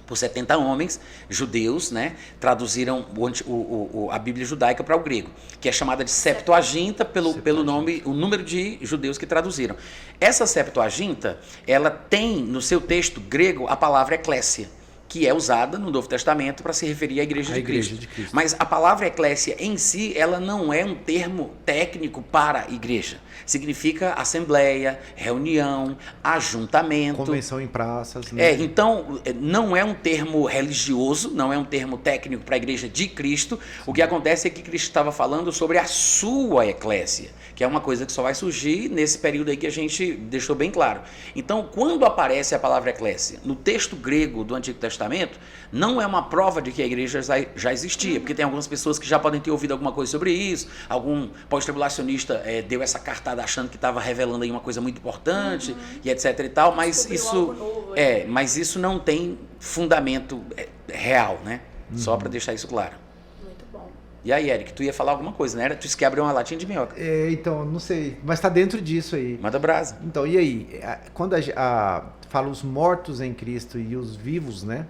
Por 70 homens judeus, né, traduziram a Bíblia judaica para o grego, que é chamada de Septuaginta pelo nome, o número de judeus que traduziram. Essa Septuaginta, ela tem no seu texto grego a palavra eclésia, que é usada no Novo Testamento para se referir à Igreja de Cristo. Mas a palavra eclésia em si, ela não é um termo técnico para a igreja. Significa assembleia, reunião, ajuntamento. Convenção em praças. Né? Então, não é um termo religioso, não é um termo técnico para a Igreja de Cristo. O que acontece é que Cristo estava falando sobre a sua eclésia, que é uma coisa que só vai surgir nesse período aí que a gente deixou bem claro. Então, quando aparece a palavra eclésia no texto grego do Antigo Testamento, não é uma prova de que a igreja já existia, porque tem algumas pessoas que já podem ter ouvido alguma coisa sobre isso, algum pós-tribulacionista deu essa cartada achando que estava revelando aí uma coisa muito importante, e etc e tal, mas mas isso não tem fundamento real, né? Só para deixar isso claro. Muito bom. E aí, Eric, tu ia falar alguma coisa, né? Tu disse que abriu uma latinha de minhoca. Então, não sei, mas está dentro disso aí. Manda brasa. Então, e aí? Quando fala os mortos em Cristo e os vivos, né?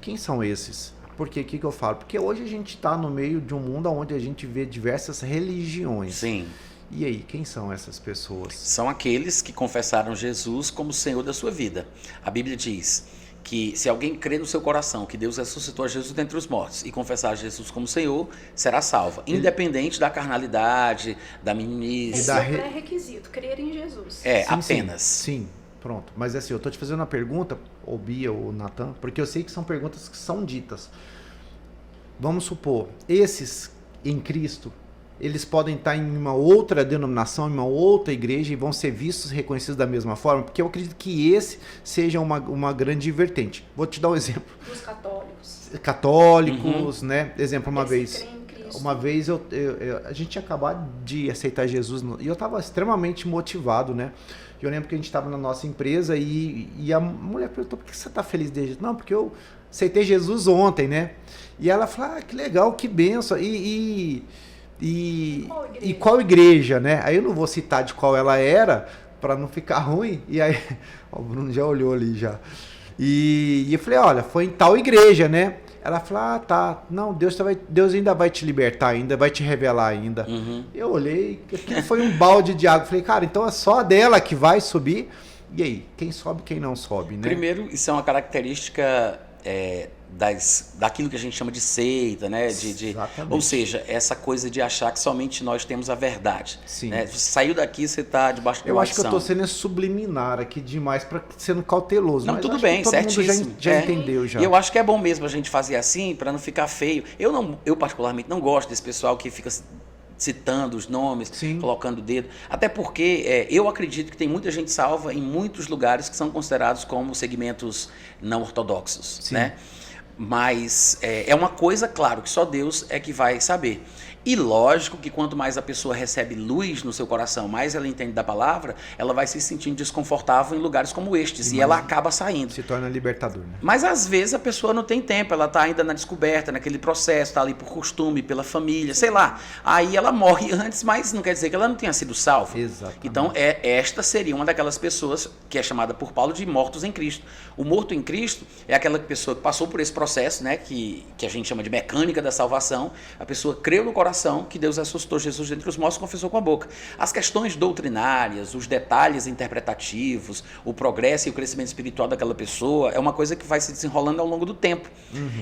Quem são esses? Porque o que eu falo? Porque hoje a gente está no meio de um mundo onde a gente vê diversas religiões. Sim. E aí, quem são essas pessoas? São aqueles que confessaram Jesus como Senhor da sua vida. A Bíblia diz que se alguém crê no seu coração que Deus ressuscitou a Jesus dentre os mortos e confessar Jesus como Senhor, será salva. Independente da carnalidade, da meninice. Esse é o pré-requisito, crer em Jesus. Sim, apenas. Sim, pronto. Mas assim, eu tô te fazendo uma pergunta, ou Bia ou Natan, porque eu sei que são perguntas que são ditas. Vamos supor, esses em Cristo, eles podem estar em uma outra denominação, em uma outra igreja e vão ser vistos e reconhecidos da mesma forma, porque eu acredito que esse seja uma grande vertente. Vou te dar um exemplo. Dos católicos. Católicos, né? Exemplo, uma vez a gente tinha acabado de aceitar Jesus e eu estava extremamente motivado, né? Eu lembro que a gente estava na nossa empresa e a mulher perguntou, por que você está feliz desde? Não, porque eu aceitei Jesus ontem, né? E ela falou, que legal, que benção. E qual igreja, né? Aí eu não vou citar de qual ela era, para não ficar ruim. E aí, o Bruno já olhou ali já. E eu falei, olha, foi em tal igreja, né? Ela falou, tá. Não, Deus ainda vai te libertar, ainda vai te revelar ainda. Eu olhei, aquilo foi um balde de água. Falei, cara, então é só dela que vai subir. E aí, quem sobe, quem não sobe, né? Primeiro, isso é uma característica daquilo que a gente chama de seita, né? Exatamente. Ou seja, essa coisa de achar que somente nós temos a verdade. Sim. Né? Você saiu daqui, você está debaixo de Eu uma acho que eu maldição. tô sendo subliminar aqui demais para sendo cauteloso. Não, mas tudo acho que bem, todo mundo certíssimo. já entendeu já. E eu acho que é bom mesmo a gente fazer assim para não ficar feio. Eu particularmente não gosto desse pessoal que fica citando os nomes, Sim. colocando o dedo. Até porque eu acredito que tem muita gente salva em muitos lugares que são considerados como segmentos não ortodoxos, Sim. né? Mas é uma coisa, claro, que só Deus é que vai saber. E lógico que quanto mais a pessoa recebe luz no seu coração, mais ela entende da palavra, ela vai se sentindo desconfortável em lugares como estes. E ela acaba saindo. Se torna libertador, né? Mas às vezes a pessoa não tem tempo, ela está ainda na descoberta, naquele processo, está ali por costume, pela família, sei lá. Aí ela morre antes, mas não quer dizer que ela não tenha sido salva. Exatamente. Então esta seria uma daquelas pessoas que é chamada por Paulo de mortos em Cristo. O morto em Cristo é aquela pessoa que passou por esse processo, né, que a gente chama de mecânica da salvação. A pessoa creu no coração que Deus ressuscitou Jesus dentre os mortos e confessou com a boca. As questões doutrinárias, os detalhes interpretativos, o progresso e o crescimento espiritual daquela pessoa é uma coisa que vai se desenrolando ao longo do tempo.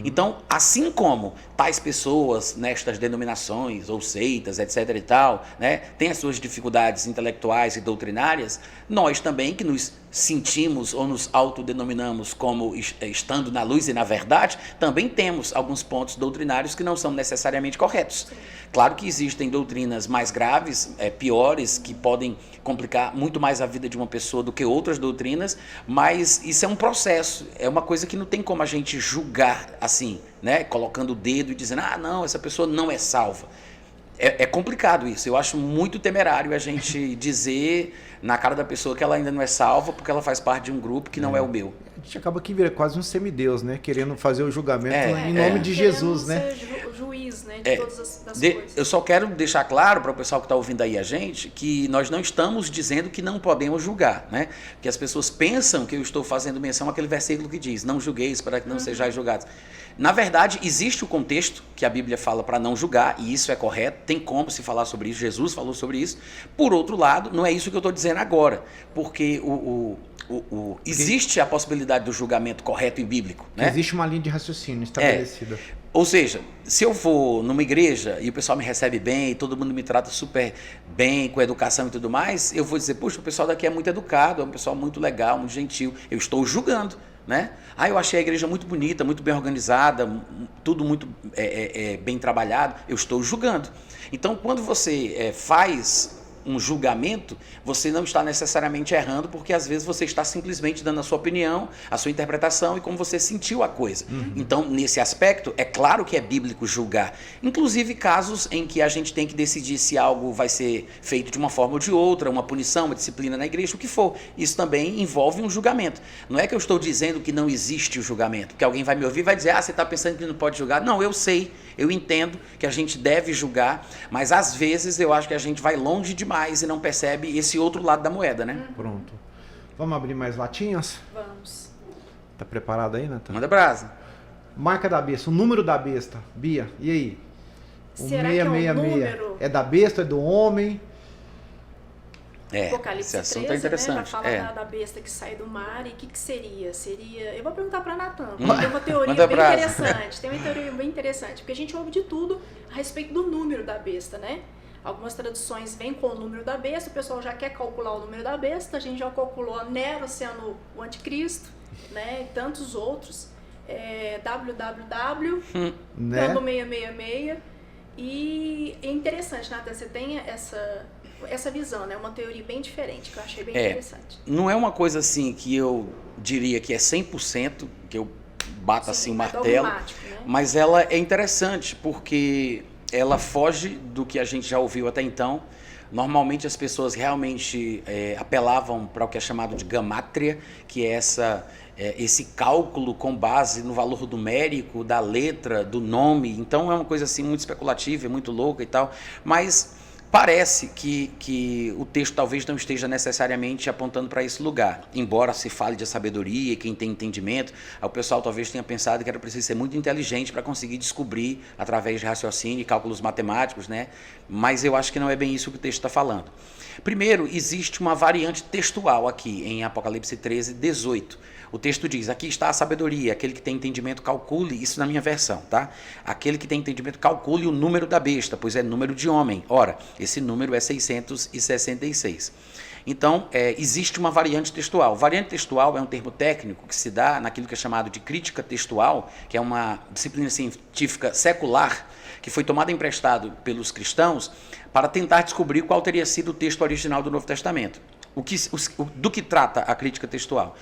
Então, assim como tais pessoas nestas denominações ou seitas, etc. e tal, né, têm as suas dificuldades intelectuais e doutrinárias, nós também que nos sentimos ou nos autodenominamos como estando na luz e na verdade, também temos alguns pontos doutrinários que não são necessariamente corretos. Claro que existem doutrinas mais graves, piores, que podem complicar muito mais a vida de uma pessoa do que outras doutrinas, mas isso é um processo, é uma coisa que não tem como a gente julgar assim, né? Colocando o dedo e dizendo, não, essa pessoa não é salva. É complicado isso, eu acho muito temerário a gente dizer na cara da pessoa que ela ainda não é salva porque ela faz parte de um grupo que não é o meu. A gente acaba que vira quase um semideus, né? Querendo fazer o julgamento em nome de Jesus, né? Ser juiz, né? De todas as coisas. Eu só quero deixar claro para o pessoal que está ouvindo aí a gente que nós não estamos dizendo que não podemos julgar, né? Que as pessoas pensam que eu estou fazendo menção àquele versículo que diz, não julgueis para que não sejais julgados. Na verdade, existe o contexto que a Bíblia fala para não julgar, e isso é correto, tem como se falar sobre isso, Jesus falou sobre isso. Por outro lado, não é isso que eu estou dizendo agora, porque existe a possibilidade do julgamento correto e bíblico. Né? Existe uma linha de raciocínio estabelecida. Ou seja, se eu vou numa igreja e o pessoal me recebe bem, todo mundo me trata super bem, com educação e tudo mais, eu vou dizer, puxa, o pessoal daqui é muito educado, é um pessoal muito legal, muito gentil. Eu estou julgando. Né? Eu achei a igreja muito bonita, muito bem organizada, tudo muito bem trabalhado, eu estou julgando. Então, quando você faz um julgamento, você não está necessariamente errando, porque às vezes você está simplesmente dando a sua opinião, a sua interpretação e como você sentiu a coisa. Então, nesse aspecto, é claro que é bíblico julgar. Inclusive casos em que a gente tem que decidir se algo vai ser feito de uma forma ou de outra, uma punição, uma disciplina na igreja, o que for. Isso também envolve um julgamento. Não é que eu estou dizendo que não existe o julgamento, porque alguém vai me ouvir e vai dizer, você está pensando que não pode julgar? Não, eu sei, eu entendo que a gente deve julgar, mas às vezes eu acho que a gente vai longe demais e não percebe esse outro lado da moeda, né? Pronto. Vamos abrir mais latinhas? Vamos. Tá preparado aí, Natan? Manda brasa. Marca da besta, o número da besta. Bia, e aí? O Será que é um 666. número? É da besta, é do homem? Apocalipse esse assunto 13, é interessante. Né? Já fala da besta que sai do mar. E o que seria? Eu vou perguntar para Natan. Tem uma teoria bem interessante. Tem uma teoria bem interessante. Porque a gente ouve de tudo a respeito do número da besta, né? Algumas traduções vêm com o número da besta, o pessoal já quer calcular o número da besta, a gente já calculou Nero sendo o anticristo, né? E tantos outros. www, né? Tango 666. E é interessante, Natan, você tem essa visão, né? Uma teoria bem diferente, que eu achei bem interessante. Não é uma coisa assim que eu diria que é 100%, que eu bato assim o martelo, né? Mas ela é interessante porque ela foge do que a gente já ouviu até então. Normalmente as pessoas realmente apelavam para o que é chamado de gamátria, que é esse cálculo com base no valor numérico da letra, do nome. Então é uma coisa assim muito especulativa, muito louca e tal. Mas Parece que o texto talvez não esteja necessariamente apontando para esse lugar, embora se fale de sabedoria, quem tem entendimento, o pessoal talvez tenha pensado que era preciso ser muito inteligente para conseguir descobrir através de raciocínio e cálculos matemáticos, né? Mas eu acho que não é bem isso que o texto está falando. Primeiro, existe uma variante textual aqui em Apocalipse 13, 18. O texto diz, aqui está a sabedoria, aquele que tem entendimento calcule, isso na minha versão, tá? Aquele que tem entendimento calcule o número da besta, pois é número de homem. Ora, esse número é 666. Então, existe uma variante textual. Variante textual é um termo técnico que se dá naquilo que é chamado de crítica textual, que é uma disciplina científica secular, que foi tomada emprestado pelos cristãos para tentar descobrir qual teria sido o texto original do Novo Testamento. Do que trata a crítica textual?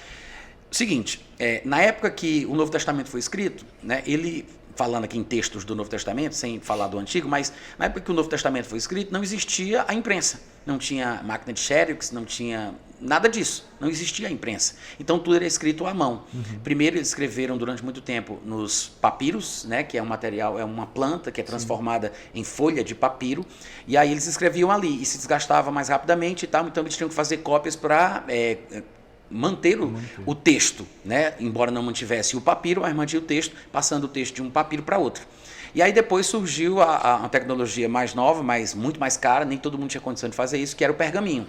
Seguinte, na época que o Novo Testamento foi escrito, né, ele, falando aqui em textos do Novo Testamento, sem falar do Antigo, mas na época que o Novo Testamento foi escrito, não existia a imprensa, não tinha máquina de xerox, não tinha nada disso, não existia a imprensa. Então tudo era escrito à mão. Primeiro eles escreveram durante muito tempo nos papiros, né, que é um material, é uma planta que é transformada em folha de papiro, e aí eles escreviam ali, e se desgastava mais rapidamente e tal, então eles tinham que fazer cópias para manter o texto, né? Embora não mantivesse o papiro, mas mantinha o texto, passando o texto de um papiro para outro. E aí depois surgiu a tecnologia mais nova, mas muito mais cara, nem todo mundo tinha condição de fazer isso, que era o pergaminho,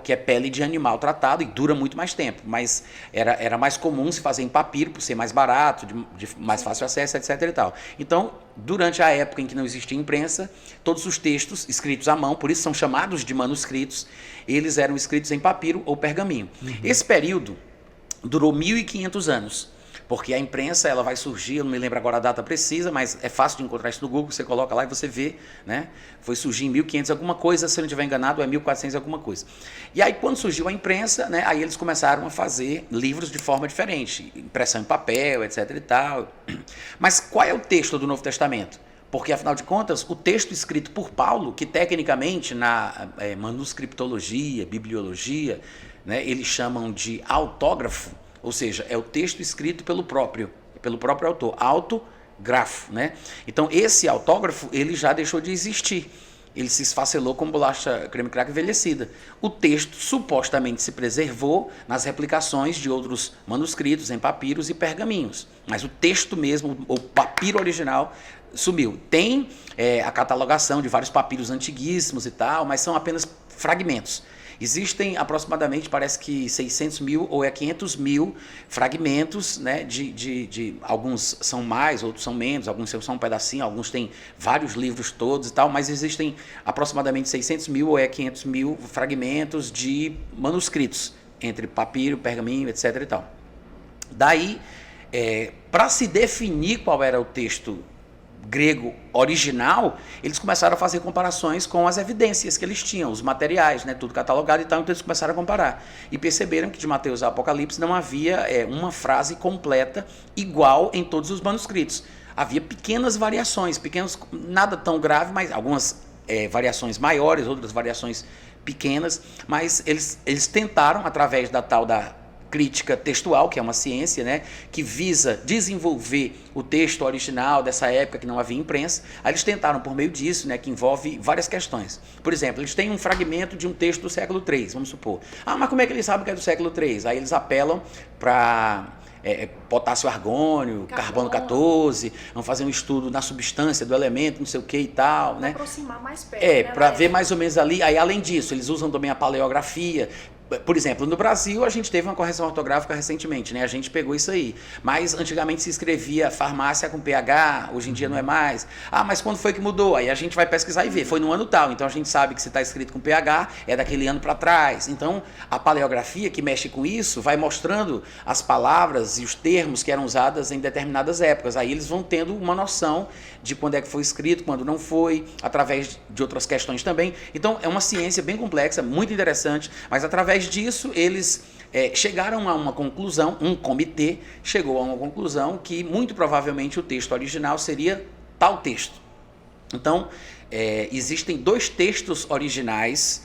que é pele de animal tratado e dura muito mais tempo, mas era mais comum se fazer em papiro, por ser mais barato, de mais fácil acesso, etc. e tal. Então, durante a época em que não existia imprensa, todos os textos escritos à mão, por isso são chamados de manuscritos, eles eram escritos em papiro ou pergaminho. Esse período durou 1.500 anos. Porque a imprensa ela vai surgir, eu não me lembro agora a data precisa, mas é fácil de encontrar isso no Google, você coloca lá e você vê, né? Foi surgir em 1500 alguma coisa, se eu não estiver enganado, é 1400 alguma coisa. E aí quando surgiu a imprensa, né, aí eles começaram a fazer livros de forma diferente, impressão em papel, etc e tal. Mas qual é o texto do Novo Testamento? Porque, afinal de contas, o texto escrito por Paulo, que tecnicamente na manuscriptologia, bibliologia, né, eles chamam de autógrafo, ou seja, é o texto escrito pelo próprio autor, autografo, né? Então, esse autógrafo, ele já deixou de existir. Ele se esfacelou como bolacha creme crack envelhecida. O texto supostamente se preservou nas replicações de outros manuscritos em papiros e pergaminhos. Mas o texto mesmo, o papiro original, sumiu. Tem a catalogação de vários papiros antiguíssimos e tal, mas são apenas fragmentos. Existem aproximadamente, parece que 600 mil ou 500 mil fragmentos, né, de alguns são mais, outros são menos, alguns são só um pedacinho, alguns têm vários livros todos e tal, mas existem aproximadamente 600 mil ou 500 mil fragmentos de manuscritos, entre papiro, pergaminho, etc. e tal. Daí, para se definir qual era o texto grego original, eles começaram a fazer comparações com as evidências que eles tinham, os materiais, né, tudo catalogado e tal, então eles começaram a comparar. E perceberam que de Mateus a Apocalipse não havia uma frase completa igual em todos os manuscritos. Havia pequenas variações, nada tão grave, mas algumas variações maiores, outras variações pequenas, mas eles tentaram, através da tal da crítica textual, que é uma ciência, né, que visa desenvolver o texto original dessa época que não havia imprensa. Aí eles tentaram por meio disso, né, que envolve várias questões. Por exemplo, eles têm um fragmento de um texto do século III, vamos supor. Mas como é que eles sabem que é do século III? Aí eles apelam para potássio argônio, carbono 14, vão fazer um estudo na substância do elemento, não sei o que e tal, né? Aproximar mais perto. Para ver mais ou menos ali. Aí, além disso, eles usam também a paleografia. Por exemplo, no Brasil a gente teve uma correção ortográfica recentemente, né? A gente pegou isso aí. Mas antigamente se escrevia farmácia com PH, hoje em dia não é mais. Mas quando foi que mudou? Aí a gente vai pesquisar e ver. Foi no ano tal, então a gente sabe que se está escrito com PH é daquele ano para trás. Então a paleografia que mexe com isso vai mostrando as palavras e os termos que eram usados em determinadas épocas. Aí eles vão tendo uma noção de quando é que foi escrito, quando não foi, através de outras questões também. Então é uma ciência bem complexa, muito interessante, mas através disso eles chegaram a uma conclusão, um comitê chegou a uma conclusão que muito provavelmente o texto original seria tal texto. Então existem dois textos originais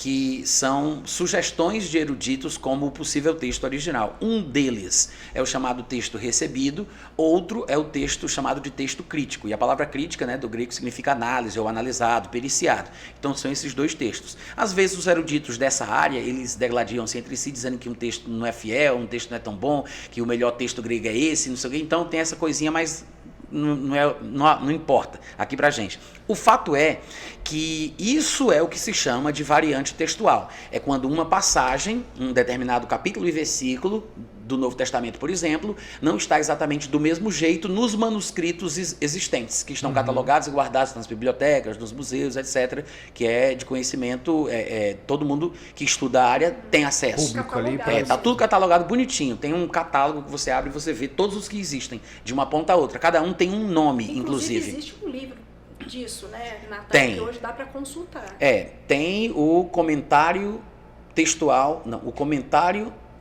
que são sugestões de eruditos como o possível texto original. Um deles é o chamado texto recebido, outro é o texto chamado de texto crítico. E a palavra crítica, né, do grego, significa análise ou analisado, periciado. Então são esses dois textos. Às vezes os eruditos dessa área, eles degladiam-se entre si, dizendo que um texto não é fiel, um texto não é tão bom, que o melhor texto grego é esse, não sei o quê. Então tem essa coisinha, mas não importa aqui pra gente. O fato é que isso é o que se chama de variante textual. É quando uma passagem, um determinado capítulo e versículo do Novo Testamento, por exemplo, não está exatamente do mesmo jeito nos manuscritos existentes, que estão catalogados e guardados nas bibliotecas, nos museus, etc., que é de conhecimento, todo mundo que estuda a área tem acesso. Público ali. Está tudo catalogado bonitinho, tem um catálogo que você abre e você vê todos os que existem, de uma ponta a outra. Cada um tem um nome, inclusive. Existe um livro disso, né, Natan, tem. que hoje dá para consultar. Tem o comentário textual,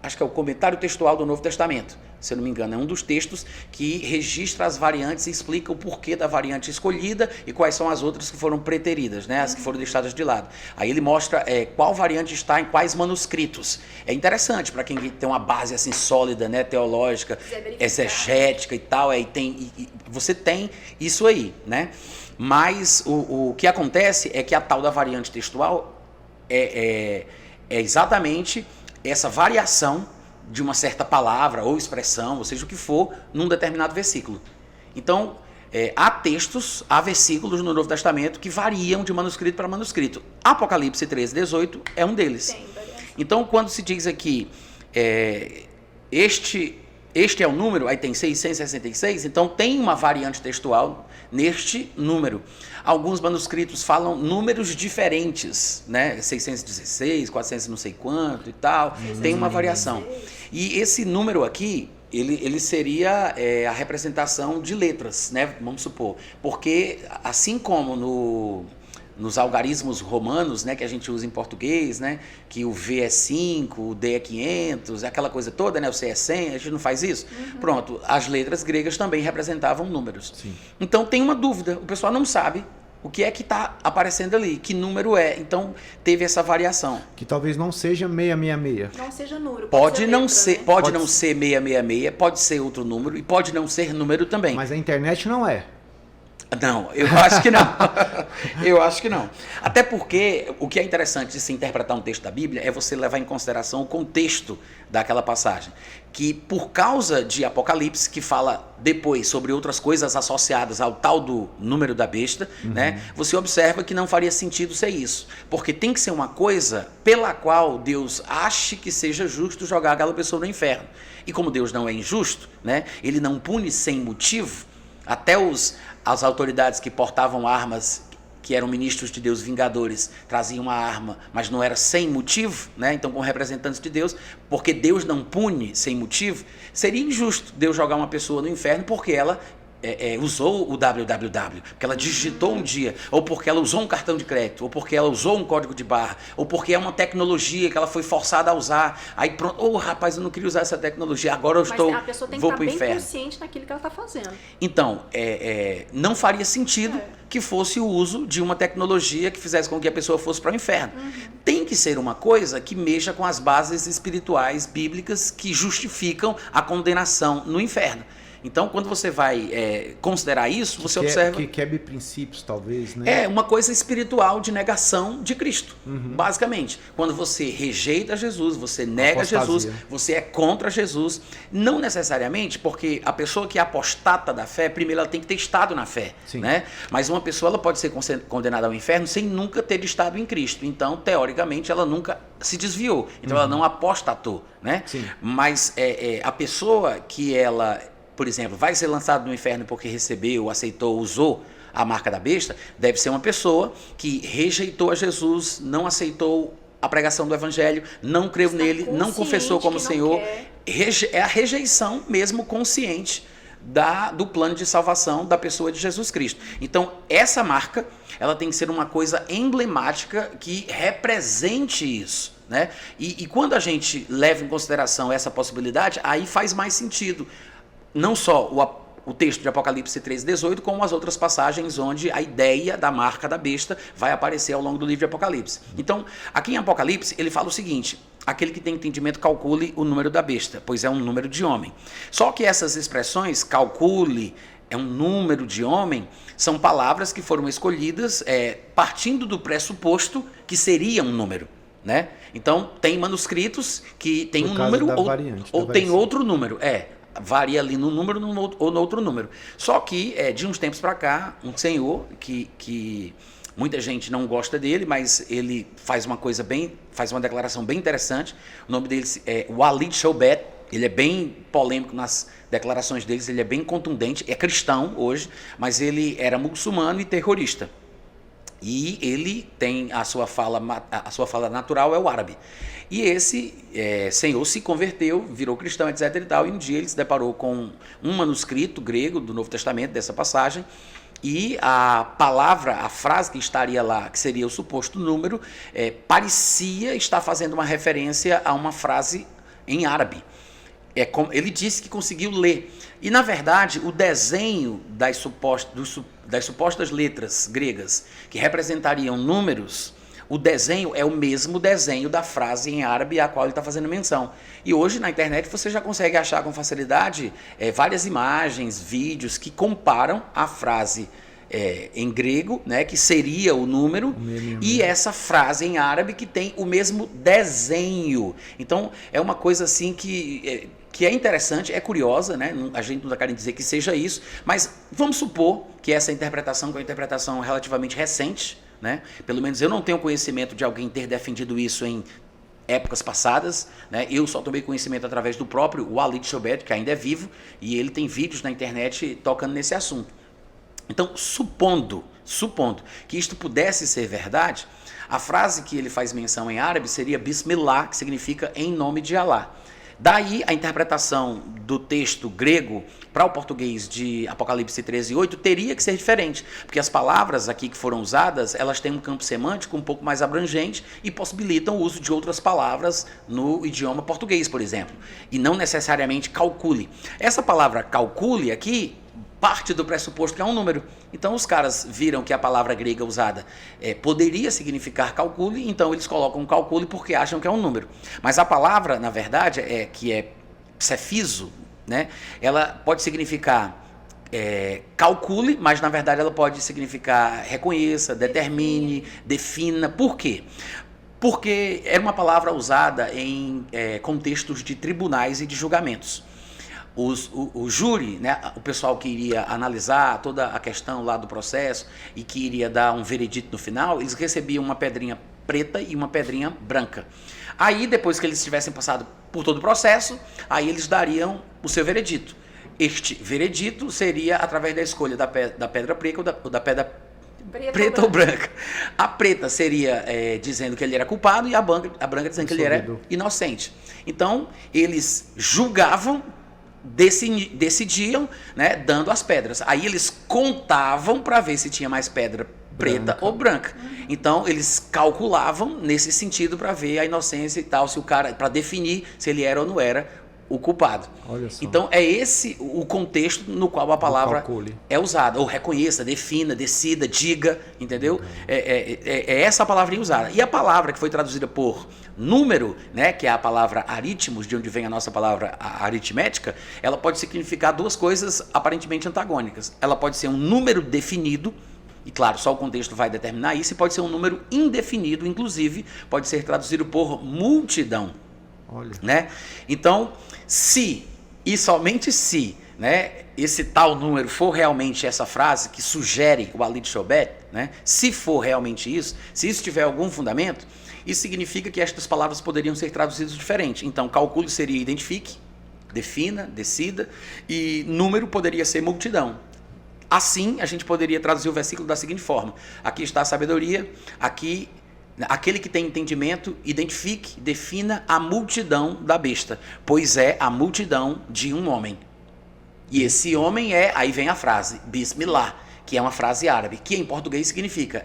acho que é o comentário textual do Novo Testamento, se eu não me engano. É um dos textos que registra as variantes e explica o porquê da variante escolhida e quais são as outras que foram preteridas, né, as que foram deixadas de lado. Aí ele mostra qual variante está em quais manuscritos. É interessante para quem tem uma base assim sólida, né, teológica, exegética e tal. Você tem isso aí, né? Mas o que acontece é que a tal da variante textual é exatamente essa variação de uma certa palavra ou expressão, ou seja o que for, num determinado versículo. Então, há versículos no Novo Testamento que variam de manuscrito para manuscrito. Apocalipse 13:18 é um deles. Então, quando se diz aqui, este é o número, aí tem 666, então tem uma variante textual neste número. Alguns manuscritos falam números diferentes, né? 616, 400 não sei quanto e tal, tem uma variação. E esse número aqui, ele seria a representação de letras, né? Vamos supor, porque assim como nos algarismos romanos, né, que a gente usa em português, né, que o V é 5, o D é 500, aquela coisa toda, né, o C é 100, a gente não faz isso? Pronto, as letras gregas também representavam números. Sim. Então tem uma dúvida, o pessoal não sabe o que é que está aparecendo ali, que número é, então teve essa variação. Que talvez não seja 666. Não seja número, Pode não letra, ser, né? pode não ser 666, pode ser outro número e pode não ser número também. Mas a internet não é. Não, eu acho que não. Eu acho que não. Até porque o que é interessante de se interpretar um texto da Bíblia é você levar em consideração o contexto daquela passagem. Que por causa de Apocalipse, que fala depois sobre outras coisas associadas ao tal do número da besta, né, você observa que não faria sentido ser isso. Porque tem que ser uma coisa pela qual Deus ache que seja justo jogar aquela pessoa no inferno. E como Deus não é injusto, né, ele não pune sem motivo, até as autoridades que portavam armas, que eram ministros de Deus, vingadores, traziam uma arma, mas não era sem motivo, né? Então, como representantes de Deus, porque Deus não pune sem motivo, seria injusto Deus jogar uma pessoa no inferno porque ela usou o www, porque ela digitou um dia, ou porque ela usou um cartão de crédito, ou porque ela usou um código de barra, ou porque é uma tecnologia que ela foi forçada a usar. Aí pronto, rapaz, eu não queria usar essa tecnologia, agora eu estou, a pessoa tem que vou estar pro bem inferno. consciente naquilo que ela está fazendo. Então, não faria sentido que fosse o uso de uma tecnologia que fizesse com que a pessoa fosse para o inferno. Tem que ser uma coisa que mexa com as bases espirituais bíblicas que justificam a condenação no inferno. Então, quando você vai considerar isso, você observa... Que quebre princípios, talvez, né? É uma coisa espiritual de negação de Cristo, basicamente. Quando você rejeita Jesus, você nega Jesus, você é contra Jesus. Não necessariamente, porque a pessoa que é apostata da fé, primeiro ela tem que ter estado na fé, né? Mas uma pessoa ela pode ser condenada ao inferno sem nunca ter estado em Cristo. Então, teoricamente, ela nunca se desviou. Então, ela não apostatou, né? Sim. Mas a pessoa que ela... por exemplo, vai ser lançado no inferno porque recebeu, aceitou, usou a marca da besta, deve ser uma pessoa que rejeitou a Jesus, não aceitou a pregação do evangelho, não creu nele, não confessou como Senhor. É a rejeição mesmo consciente do plano de salvação da pessoa de Jesus Cristo. Então, essa marca, ela tem que ser uma coisa emblemática que represente isso, né? E quando a gente leva em consideração essa possibilidade, aí faz mais sentido. Não só o texto de Apocalipse 13:18, como as outras passagens onde a ideia da marca da besta vai aparecer ao longo do livro de Apocalipse. Então, aqui em Apocalipse, ele fala o seguinte: aquele que tem entendimento calcule o número da besta, pois é um número de homem. Só que essas expressões, calcule, é um número de homem, são palavras que foram escolhidas partindo do pressuposto que seria um número, né? Então, tem manuscritos que tem um número ou tem outro número. Varia ali no número ou no outro número. Só que, de uns tempos para cá, um senhor que muita gente não gosta dele, mas ele faz uma declaração bem interessante. O nome dele é Walid Shoubet. Ele é bem polêmico nas declarações dele, ele é bem contundente, é cristão hoje, mas ele era muçulmano e terrorista. E ele tem a sua fala natural é o árabe. E esse senhor se converteu, virou cristão, etc. e tal, e um dia ele se deparou com um manuscrito grego do Novo Testamento, dessa passagem, e a frase que estaria lá, que seria o suposto número, parecia estar fazendo uma referência a uma frase em árabe. Ele disse que conseguiu ler. E, na verdade, o desenho das supostas letras gregas que representariam números, o desenho é o mesmo desenho da frase em árabe a qual ele está fazendo menção. E hoje, na internet, você já consegue achar com facilidade várias imagens, vídeos que comparam a frase em grego, né, que seria o número, e essa frase em árabe que tem o mesmo desenho. Então, é uma coisa assim que é interessante, é curiosa, né? A gente não está querendo dizer que seja isso, mas vamos supor que essa interpretação, que é uma interpretação relativamente recente, né? Pelo menos eu não tenho conhecimento de alguém ter defendido isso em épocas passadas, né? Eu só tomei conhecimento através do próprio Walid Shoubet, que ainda é vivo, e ele tem vídeos na internet tocando nesse assunto. Então, supondo que isto pudesse ser verdade, a frase que ele faz menção em árabe seria Bismillah, que significa em nome de Alá. Daí a interpretação do texto grego para o português de Apocalipse 13:8 teria que ser diferente, porque as palavras aqui que foram usadas, elas têm um campo semântico um pouco mais abrangente e possibilitam o uso de outras palavras no idioma português, por exemplo, e não necessariamente calcule. Essa palavra calcule aqui parte do pressuposto que é um número. Então os caras viram que a palavra grega usada poderia significar calcule, então eles colocam calcule porque acham que é um número. Mas a palavra, na verdade, que é psefizo, né? Ela pode significar calcule, mas na verdade ela pode significar reconheça, determine, defina. Por quê? Porque era uma palavra usada em contextos de tribunais e de julgamentos. O júri, né, o pessoal que iria analisar toda a questão lá do processo e que iria dar um veredito no final, eles recebiam uma pedrinha preta e uma pedrinha branca. Aí, depois que eles tivessem passado por todo o processo, aí eles dariam o seu veredito. Este veredito seria através da escolha da pedra preta ou da pedra preta ou branca. A preta seria dizendo que ele era culpado e a branca dizendo que ele era inocente. Então, eles julgavam, decidiam, né, dando as pedras. Aí eles contavam para ver se tinha mais pedra preta ou branca. Então eles calculavam nesse sentido para ver a inocência e tal, se o cara, para definir se ele era ou não era o culpado. Olha só. Então é esse o contexto no qual a palavra é usada. Ou reconheça, defina, decida, diga, entendeu? É essa a palavrinha usada. E a palavra que foi traduzida por número, né, que é a palavra aritmos, de onde vem a nossa palavra aritmética, ela pode significar duas coisas aparentemente antagônicas. Ela pode ser um número definido, e claro, só o contexto vai determinar isso, e pode ser um número indefinido, inclusive pode ser traduzido por multidão. Olha. Né? Então, se, e somente se, né, esse tal número for realmente essa frase que sugere o Walid Shoubet, né, se for realmente isso, se isso tiver algum fundamento, isso significa que estas palavras poderiam ser traduzidas diferente. Então, calcule seria identifique, defina, decida, e número poderia ser multidão. Assim, a gente poderia traduzir o versículo da seguinte forma: aqui está a sabedoria, aqui aquele que tem entendimento, identifique, defina a multidão da besta, pois é a multidão de um homem. E esse homem aí vem a frase, Bismillah, que é uma frase árabe, que em português significa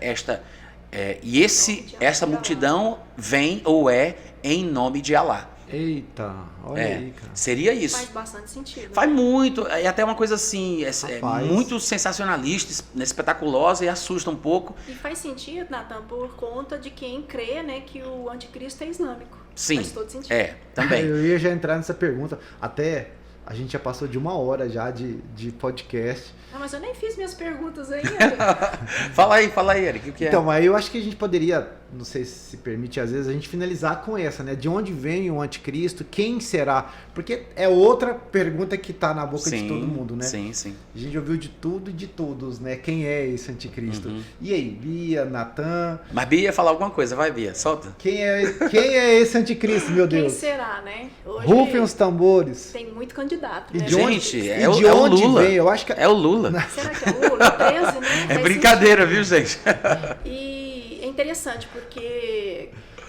essa multidão vem ou é em nome de Alá. Eita, olha aí, cara. Seria isso. Faz bastante sentido. Faz muito, é até uma coisa assim, Rapaz. muito sensacionalista, espetaculosa e assusta um pouco. E faz sentido, Natan, por conta de quem crê, né, que o anticristo é islâmico. Sim, Faz todo sentido. também. Eu ia já entrar nessa pergunta. Até a gente já passou de 1 hora já de podcast. Ah, mas eu nem fiz minhas perguntas ainda. Fala aí, Eric, o que é? Então, aí eu acho que a gente poderia, não sei se permite às vezes, a gente finalizar com essa, né? De onde vem o anticristo? Quem será? Porque é outra pergunta que está na boca de todo mundo, né? Sim, sim. A gente ouviu de tudo e de todos, né? Quem é esse anticristo? Uhum. E aí, Bia, Natan? Mas Bia ia falar alguma coisa, vai Bia, solta. Quem é esse anticristo, meu Quem Deus? será, né? Hoje Rufem os tambores. tem muito candidato, E né? de onde, Gente, e é de o onde Lula. vem? Eu acho que É o Lula. Será que é o Lula? 13, né? É Faz brincadeira, viu, gente? E é interessante, porque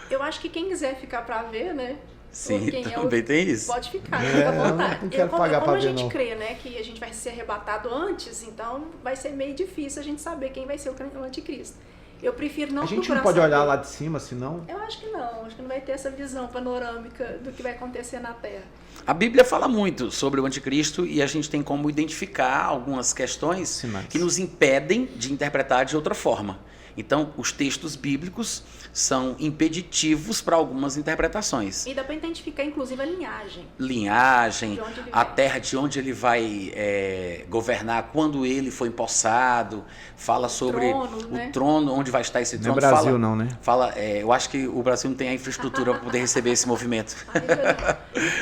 eu acho que quem quiser ficar pra ver, né? Sim, quem também tem isso. Pode ficar, É, fica à eu vontade. não quero pagar como pra a ver, gente não. crê, né, que a gente vai ser arrebatado antes, então vai ser meio difícil a gente saber quem vai ser o anticristo. Eu prefiro não a gente procurar não pode saber. olhar lá de cima, senão... Eu acho que não vai ter essa visão panorâmica do que vai acontecer na Terra. A Bíblia fala muito sobre o anticristo e a gente tem como identificar algumas questões Sinais. que nos impedem de interpretar de outra forma. Então, os textos bíblicos são impeditivos para algumas interpretações. E dá para identificar, inclusive, a Linhagem, de onde ele a vem. terra de onde ele vai governar, quando ele foi empossado, fala sobre trono, né? o trono, onde vai estar esse Não é trono. Brasil, fala, não, né? eu acho que o Brasil não tem a infraestrutura para poder receber esse movimento.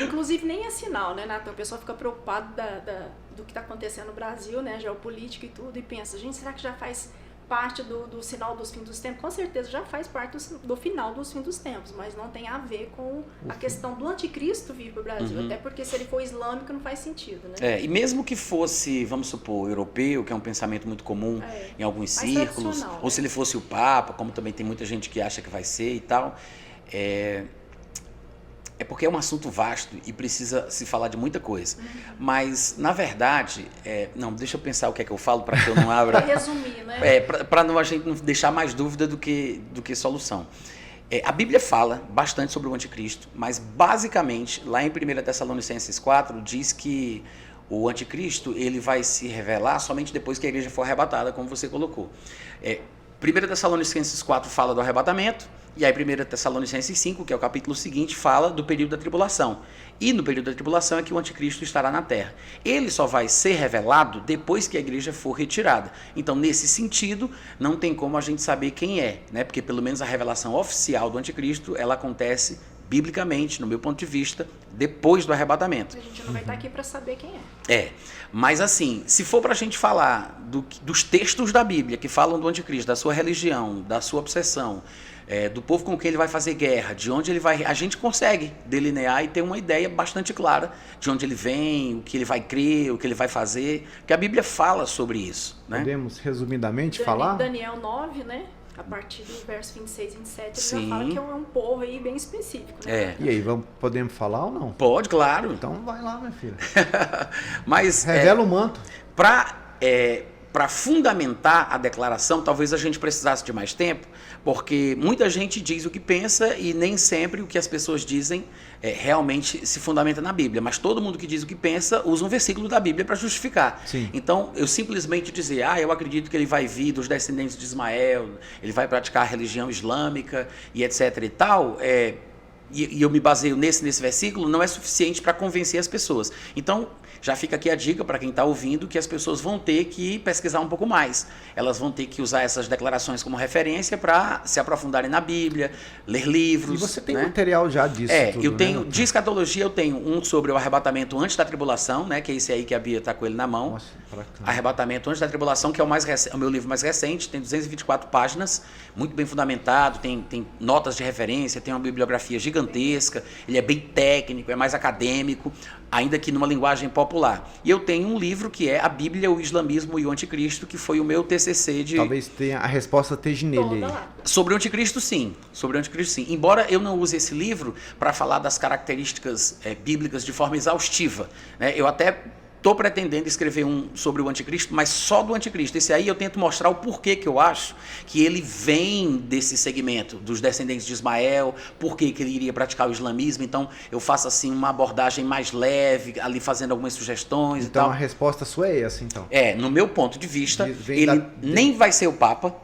Inclusive, nem é sinal, né, Natan? O pessoal fica preocupado do que está acontecendo no Brasil, né, geopolítica e tudo, e pensa, gente, será que já faz parte do sinal dos fins dos tempos? Com certeza já faz parte do final dos fins dos tempos, mas não tem a ver com a questão do anticristo vir para o Brasil, até porque se ele for islâmico não faz sentido, né? E mesmo que fosse, vamos supor, europeu, que é um pensamento muito comum em alguns mais círculos, tradicional, ou se ele fosse o Papa, como também tem muita gente que acha que vai ser e tal, é porque é um assunto vasto e precisa se falar de muita coisa. Mas, na verdade, não, deixa eu pensar o que é que eu falo para que eu não abra... Para resumir, né? Para a gente não deixar mais dúvida do que solução. A Bíblia fala bastante sobre o anticristo, mas basicamente, lá em 1 Tessalonicenses 4, diz que o anticristo ele vai se revelar somente depois que a igreja for arrebatada, como você colocou. 1 Tessalonicenses 4 fala do arrebatamento, e aí 1 Tessalonicenses 5, que é o capítulo seguinte, fala do período da tribulação. E no período da tribulação é que o anticristo estará na terra. Ele só vai ser revelado depois que a igreja for retirada. Então, nesse sentido, não tem como a gente saber quem é, né? Porque pelo menos a revelação oficial do anticristo, ela acontece biblicamente, no meu ponto de vista, depois do arrebatamento. A gente não vai estar aqui para saber quem é. Mas assim, se for para a gente falar dos textos da Bíblia que falam do anticristo, da sua religião, da sua obsessão, do povo com quem ele vai fazer guerra, de onde ele vai... A gente consegue delinear e ter uma ideia bastante clara de onde ele vem, o que ele vai crer, o que ele vai fazer, porque a Bíblia fala sobre isso, né? Podemos resumidamente falar? Daniel 9, né? A partir do verso 26 e 27, ele Sim. já fala que é um povo aí bem específico, né? E aí, podemos falar ou não? Pode, claro. Então vai lá, minha filha. Mas Revela o manto. para fundamentar a declaração, talvez a gente precisasse de mais tempo, porque muita gente diz o que pensa e nem sempre o que as pessoas dizem realmente se fundamenta na Bíblia. Mas todo mundo que diz o que pensa usa um versículo da Bíblia para justificar. Sim. Então, eu simplesmente dizer, eu acredito que ele vai vir dos descendentes de Ismael, ele vai praticar a religião islâmica e etc e tal, e eu me baseio nesse versículo, não é suficiente para convencer as pessoas. Então, já fica aqui a dica para quem está ouvindo que as pessoas vão ter que pesquisar um pouco mais. Elas vão ter que usar essas declarações como referência para se aprofundarem na Bíblia, ler livros. E você tem né? material já disso tudo, eu tenho, né? de escatologia eu tenho um sobre o arrebatamento antes da tribulação, né? Que é esse aí que a Bia está com ele na mão. Nossa, bacana. Arrebatamento antes da tribulação, que é o meu livro mais recente, tem 224 páginas, muito bem fundamentado, tem notas de referência, tem uma bibliografia gigantesca, ele é bem técnico, é mais acadêmico, ainda que numa linguagem popular. E eu tenho um livro que é A Bíblia, o Islamismo e o Anticristo, que foi o meu TCC de... Talvez tenha, a resposta esteja nele Toda aí. lá. Sobre o Anticristo, sim. Sobre o Anticristo, sim. Embora eu não use esse livro para falar das características bíblicas de forma exaustiva, né? Eu até estou pretendendo escrever um sobre o anticristo, mas só do anticristo. Esse aí eu tento mostrar o porquê que eu acho que ele vem desse segmento, dos descendentes de Ismael, porquê que ele iria praticar o islamismo. Então eu faço assim uma abordagem mais leve, ali fazendo algumas sugestões Então e tal. a resposta sua é essa, então. No meu ponto de vista, Vem ele da- nem vai ser o Papa,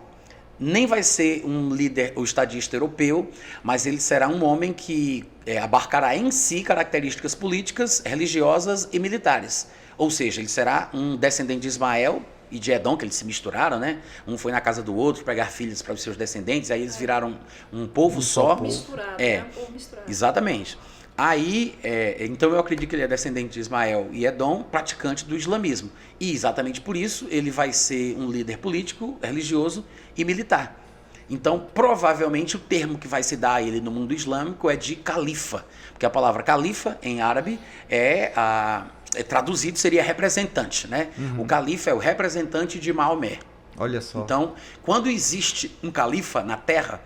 nem vai ser um líder ou estadista europeu, mas ele será um homem que abarcará em si características políticas, religiosas e militares. Ou seja, ele será um descendente de Ismael e de Edom, que eles se misturaram, né? Um foi na casa do outro pegar filhos para os seus descendentes, aí eles viraram um povo só. Misturado, É, né? Um povo misturado. Exatamente. Aí, então eu acredito que ele é descendente de Ismael e Edom, praticante do islamismo. E exatamente por isso ele vai ser um líder político, religioso e militar. Então, provavelmente o termo que vai se dar a ele no mundo islâmico é de califa, porque a palavra califa em árabe traduzido seria representante, né? O califa é o representante de Maomé. Olha só. Então, quando existe um califa na terra,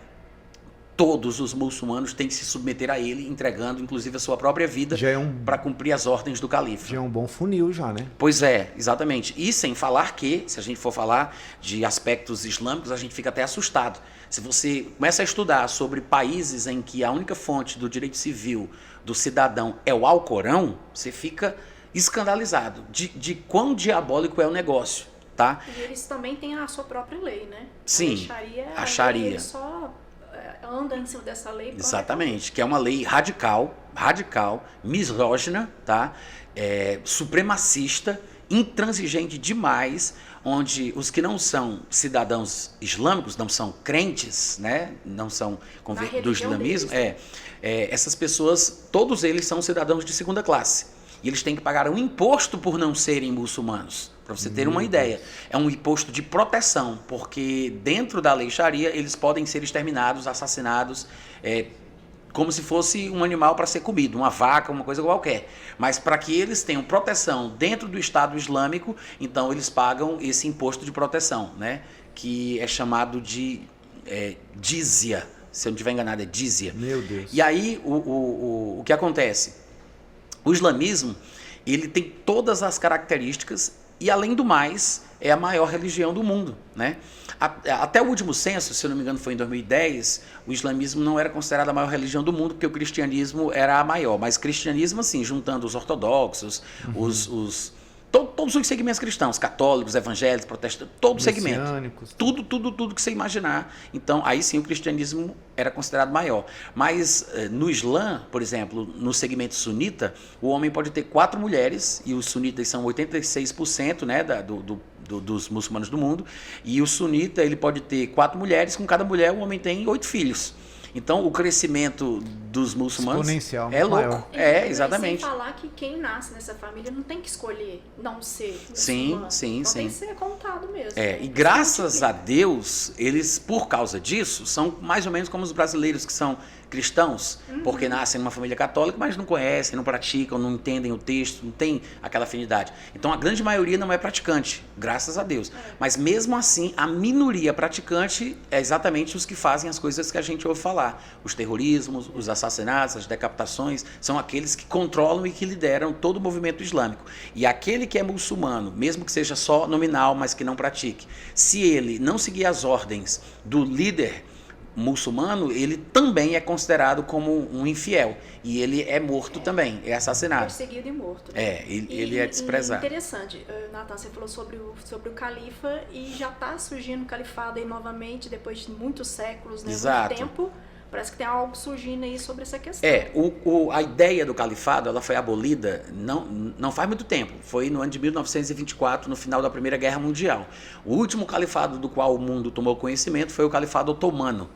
todos os muçulmanos têm que se submeter a ele, entregando inclusive a sua própria vida Já é para cumprir as ordens do califa. Já é um bom funil já, né? Pois é, exatamente. E sem falar que, se a gente for falar de aspectos islâmicos, a gente fica até assustado. Se você começa a estudar sobre países em que a única fonte do direito civil do cidadão é o Alcorão, você fica escandalizado de quão diabólico é o negócio, tá? E eles também têm a sua própria lei, né? Sim, a Sharia. Eles só andam em cima dessa lei. Exatamente, que é uma lei radical, misógina, tá? Supremacista, intransigente demais, onde os que não são cidadãos islâmicos, não são crentes, né? Não são do islamismo, essas pessoas, todos eles são cidadãos de segunda classe. E eles têm que pagar um imposto por não serem muçulmanos. Para você ter uma ideia. É um imposto de proteção, porque dentro da lei Sharia eles podem ser exterminados, assassinados, como se fosse um animal para ser comido, uma vaca, uma coisa qualquer. Mas para que eles tenham proteção dentro do Estado Islâmico, então eles pagam esse imposto de proteção, né? Que é chamado de dízia. Se eu não estiver enganado, é dízia. Meu Deus. E aí o que acontece? O islamismo, ele tem todas as características e, além do mais, é a maior religião do mundo, né? Até o último censo, se eu não me engano foi em 2010, o islamismo não era considerado a maior religião do mundo, porque o cristianismo era a maior. Mas cristianismo, assim, juntando os ortodoxos, todos os segmentos cristãos, católicos, evangélicos, protestantes, todo segmento. Tudo que você imaginar. Então, aí sim o cristianismo era considerado maior. Mas no Islã, por exemplo, no segmento sunita, o homem pode ter 4 mulheres, e os sunitas são 86%, né, dos muçulmanos do mundo, e o sunita ele pode ter 4 mulheres, com cada mulher o homem tem 8 filhos. Então, o crescimento dos muçulmanos exponencial, é louco. maior. Exatamente. Sem falar que quem nasce nessa família não tem que escolher não ser Sim. muçulmano. Então tem que ser contado mesmo. E graças a Deus, eles, por causa disso, são mais ou menos como os brasileiros que são cristãos, porque nascem numa família católica, mas não conhecem, não praticam, não entendem o texto, não tem aquela afinidade. Então, a grande maioria não é praticante, graças a Deus. Mas, mesmo assim, a minoria praticante é exatamente os que fazem as coisas que a gente ouve falar. Os terrorismos, os assassinatos, as decapitações, são aqueles que controlam e que lideram todo o movimento islâmico. E aquele que é muçulmano, mesmo que seja só nominal, mas que não pratique, se ele não seguir as ordens do líder muçulmano, ele também é considerado como um infiel. E ele é morto também, é assassinado. Perseguido e morto. Né? Ele é desprezado. Interessante, Nathan, você falou sobre o califa e já está surgindo o califado aí novamente, depois de muitos séculos, né? Exato. Muito tempo. Parece que tem algo surgindo aí sobre essa questão. A ideia do califado, ela foi abolida não faz muito tempo. Foi no ano de 1924, no final da Primeira Guerra Mundial. O último califado do qual o mundo tomou conhecimento foi o califado otomano.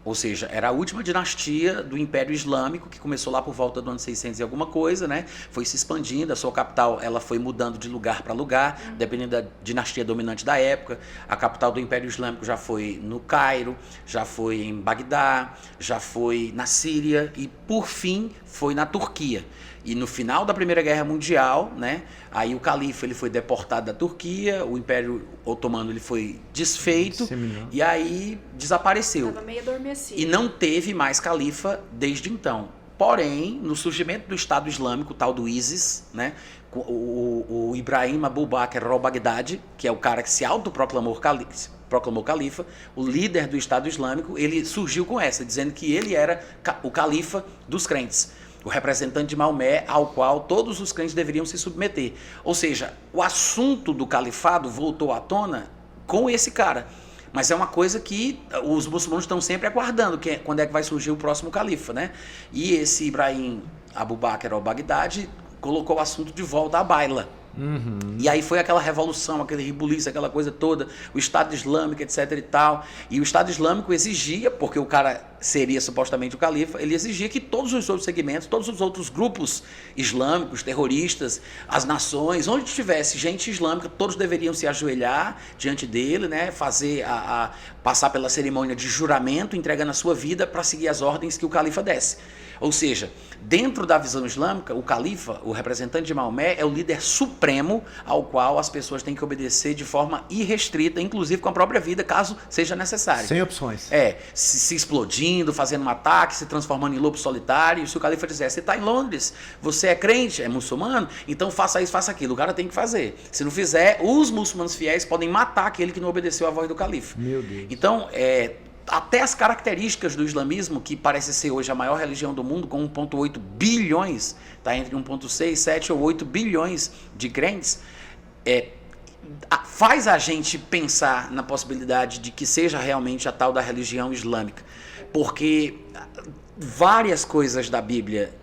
Ou seja, era a última dinastia do Império Islâmico, que começou lá por volta do ano 600 e alguma coisa, né? Foi se expandindo, a sua capital ela foi mudando de lugar para lugar, dependendo da dinastia dominante da época. A capital do Império Islâmico já foi no Cairo, já foi em Bagdá, já foi na Síria e, por fim, foi na Turquia. E no final da Primeira Guerra Mundial, né, aí o califa ele foi deportado da Turquia, o Império Otomano ele foi desfeito e aí desapareceu. Estava meio adormecido. E não teve mais califa desde então. Porém, no surgimento do Estado Islâmico, o tal do ISIS, né, o Ibrahim Abu Bakr al-Baghdadi, que é o cara que se autoproclamou califa, o líder do Estado Islâmico, ele surgiu com essa, dizendo que ele era o califa dos crentes, o representante de Maomé ao qual todos os crentes deveriam se submeter. Ou seja, o assunto do califado voltou à tona com esse cara. Mas é uma coisa que os muçulmanos estão sempre aguardando, que é quando é que vai surgir o próximo califa, né? E esse Ibrahim Abu Bakr al-Baghdadi colocou o assunto de volta à baila. E aí foi aquela revolução, aquele rebuliço, aquela coisa toda, o Estado Islâmico, etc e tal. E o Estado Islâmico exigia, porque o cara seria supostamente o califa, ele exigia que todos os outros segmentos, todos os outros grupos islâmicos, terroristas, as nações, onde tivesse gente islâmica, todos deveriam se ajoelhar diante dele, né, fazer passar pela cerimônia de juramento, entregando a sua vida para seguir as ordens que o califa desse. Ou seja, dentro da visão islâmica, o califa, o representante de Maomé, é o líder supremo ao qual as pessoas têm que obedecer de forma irrestrita, inclusive com a própria vida, caso seja necessário. Sem opções. Se explodindo, fazendo um ataque, se transformando em lobo solitário. Se o califa disser, você está em Londres, você é crente, é muçulmano, então faça isso, faça aquilo. O cara tem que fazer. Se não fizer, os muçulmanos fiéis podem matar aquele que não obedeceu à voz do califa. Meu Deus. Então, até as características do islamismo, que parece ser hoje a maior religião do mundo, com 1,8 bilhões, está entre 1,6, 7 ou 8 bilhões de crentes, faz a gente pensar na possibilidade de que seja realmente a tal da religião islâmica. Porque várias coisas da Bíblia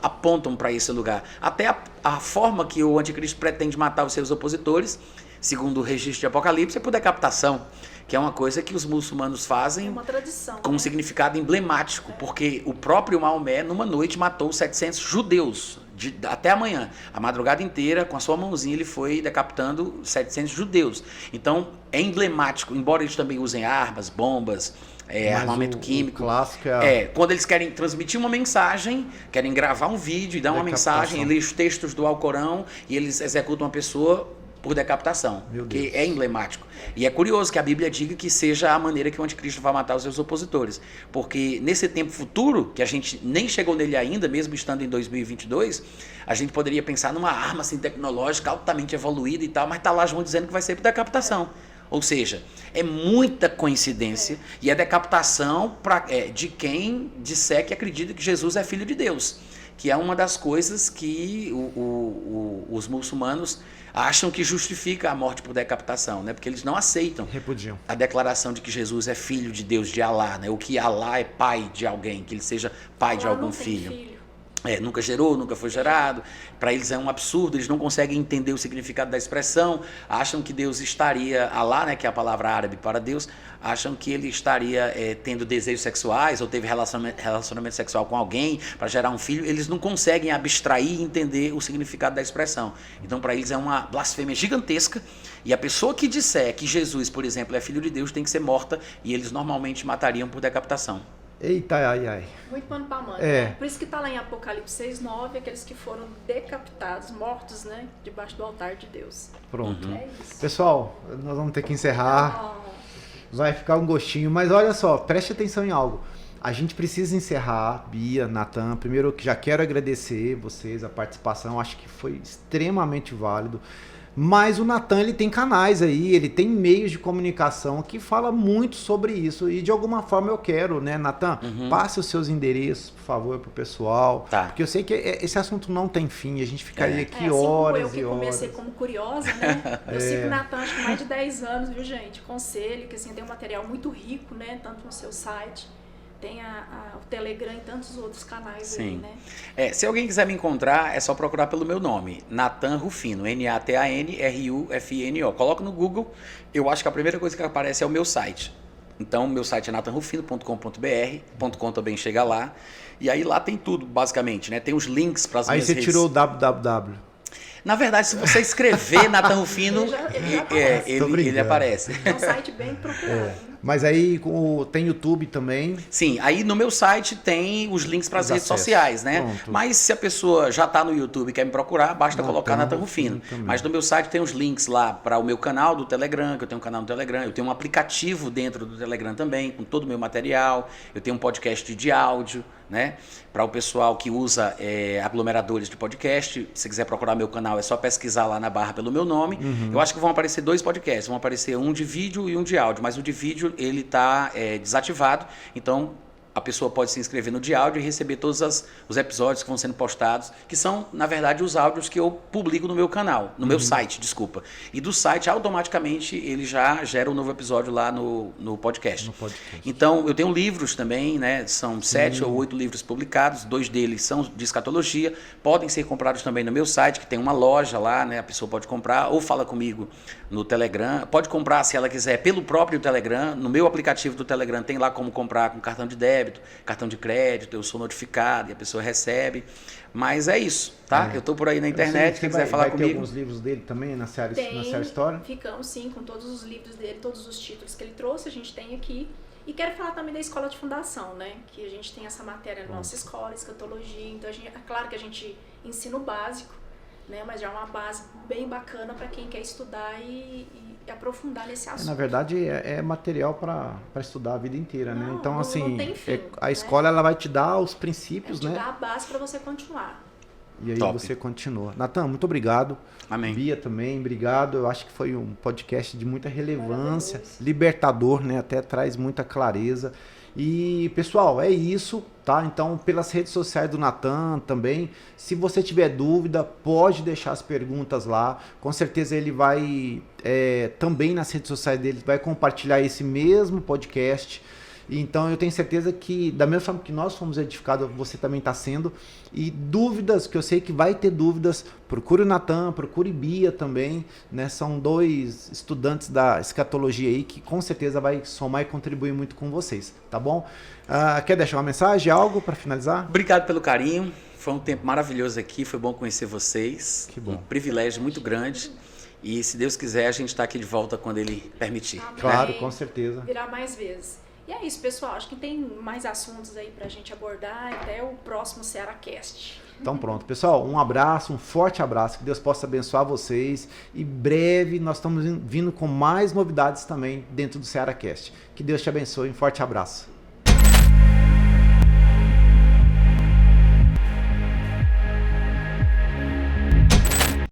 apontam para esse lugar. Até a forma que o anticristo pretende matar os seus opositores, segundo o registro de Apocalipse, é por decapitação, que é uma coisa que os muçulmanos fazem uma tradição, com um significado emblemático, porque o próprio Maomé, numa noite, matou 700 judeus, até amanhã. A madrugada inteira, com a sua mãozinha, ele foi decapitando 700 judeus. Então, é emblemático, embora eles também usem armas, bombas, armamento químico. O clássico quando eles querem transmitir uma mensagem, querem gravar um vídeo e dar uma mensagem, eles lêem os textos do Alcorão e eles executam uma pessoa por decapitação, que é emblemático. E é curioso que a Bíblia diga que seja a maneira que o anticristo vai matar os seus opositores, porque nesse tempo futuro, que a gente nem chegou nele ainda, mesmo estando em 2022, a gente poderia pensar numa arma assim, tecnológica altamente evoluída e tal, mas está lá João dizendo que vai ser por decapitação. Ou seja, é muita coincidência e é decapitação de quem disser que acredita que Jesus é filho de Deus, que é uma das coisas que os muçulmanos acham que justifica a morte por decapitação, né? Porque eles não aceitam Repudiam. a declaração de que Jesus é filho de Deus, de Alá, né? Ou que Alá é pai de alguém, que ele seja pai de algum filho. Nunca gerou, nunca foi gerado. Para eles é um absurdo, eles não conseguem entender o significado da expressão, acham que Deus estaria, Alá, né, que é a palavra árabe para Deus, acham que ele estaria tendo desejos sexuais ou teve relacionamento sexual com alguém para gerar um filho. Eles não conseguem abstrair e entender o significado da expressão. Então, para eles é uma blasfêmia gigantesca. E a pessoa que disser que Jesus, por exemplo, é filho de Deus tem que ser morta, e eles normalmente matariam por decapitação. Eita, ai. Muito pano pra manga. Né? Por isso que está lá em Apocalipse 6:9, aqueles que foram decapitados, mortos, né, debaixo do altar de Deus. Pronto. É isso. Pessoal, nós vamos ter que encerrar. Vai ficar um gostinho, mas olha só, preste atenção em algo. A gente precisa encerrar, Bia, Natan. Primeiro, já quero agradecer vocês, a participação, acho que foi extremamente válido. Mas o Natan, ele tem canais aí, ele tem meios de comunicação que fala muito sobre isso. E de alguma forma eu quero, né, Natan? Passe os seus endereços, por favor, pro pessoal. Tá. Porque eu sei que esse assunto não tem fim, a gente ficaria aqui assim horas como eu, que e horas. comecei como curiosa, né? Eu sigo o Natan acho que mais de 10 anos, viu, gente? Conselho, que assim, tem um material muito rico, né? Tanto no seu site, tem o Telegram e tantos outros canais. Sim. Aí, né? Se alguém quiser me encontrar, é só procurar pelo meu nome, Natan Rufino, NATANRUFINO. Coloca no Google, eu acho que a primeira coisa que aparece é o meu site. Então, meu site é natanrufino.com.br, .com também chega lá, e aí lá tem tudo, basicamente, né? Tem os links para as minhas redes. Aí você tirou o www. Na verdade, se você escrever Natan Rufino, ele aparece. É um site bem procurado. Mas aí tem YouTube também. Sim, aí no meu site tem os links para as redes sociais, né? Pronto. Mas se a pessoa já está no YouTube e quer me procurar, basta colocar Natan Rufino. Mas no meu site tem os links lá para o meu canal do Telegram, que eu tenho um canal no Telegram, eu tenho um aplicativo dentro do Telegram também, com todo o meu material, eu tenho um podcast de áudio, né? Para o pessoal que usa aglomeradores de podcast, se quiser procurar meu canal, é só pesquisar lá na barra pelo meu nome. Eu acho que vão aparecer 2 podcasts, vão aparecer um de vídeo e um de áudio, mas o de vídeo ele está desativado, então a pessoa pode se inscrever no de áudio e receber todos os episódios que vão sendo postados, que são, na verdade, os áudios que eu publico no meu canal, no meu site, desculpa. E do site, automaticamente, ele já gera um novo episódio lá no podcast. Então, eu tenho livros também, né? São 7 ou 8 livros publicados, 2 deles são de escatologia, podem ser comprados também no meu site, que tem uma loja lá, né? A pessoa pode comprar, ou fala comigo no Telegram, pode comprar, se ela quiser, pelo próprio Telegram, no meu aplicativo do Telegram tem lá como comprar com cartão de débito, cartão de crédito, eu sou notificado e a pessoa recebe. Mas é isso, tá? Eu tô por aí na internet, quem quiser falar comigo. Vai ter alguns livros dele também na Seara História? Ficamos sim, com todos os livros dele, todos os títulos que ele trouxe, a gente tem aqui. E quero falar também da escola de fundação, né? Que a gente tem essa matéria na nossa escola, escatologia. Então, é claro que a gente ensina o básico, né? Mas já é uma base bem bacana para quem quer estudar e aprofundar nesse assunto. Na verdade, é material para estudar a vida inteira, né? Então, assim, não tem fim, a escola ela vai te dar os princípios, né? Vai te dar a base para você continuar. E aí você continua. Natan, muito obrigado. Amém. Bia também, obrigado. Eu acho que foi um podcast de muita relevância, libertador, né? Até traz muita clareza. E, pessoal, é isso, tá? Então, pelas redes sociais do Natan também, se você tiver dúvida, pode deixar as perguntas lá. Com certeza ele vai, também nas redes sociais dele, vai compartilhar esse mesmo podcast. Então, eu tenho certeza que, da mesma forma que nós fomos edificados, você também está sendo. E dúvidas, que eu sei que vai ter dúvidas, procure o Natan, procure Bia também, né? São 2 estudantes da escatologia aí que com certeza vai somar e contribuir muito com vocês, tá bom? Quer deixar uma mensagem, algo para finalizar? Obrigado pelo carinho, foi um tempo maravilhoso aqui, foi bom conhecer vocês. Que bom. Um privilégio muito grande. E se Deus quiser, a gente está aqui de volta quando Ele permitir. Amém. Claro, com certeza. Virá mais vezes. E é isso, pessoal. Acho que tem mais assuntos aí pra gente abordar até o próximo SearaCast. Então pronto, pessoal, um abraço, um forte abraço, que Deus possa abençoar vocês. E breve nós estamos vindo com mais novidades também dentro do SearaCast. Que Deus te abençoe, um forte abraço.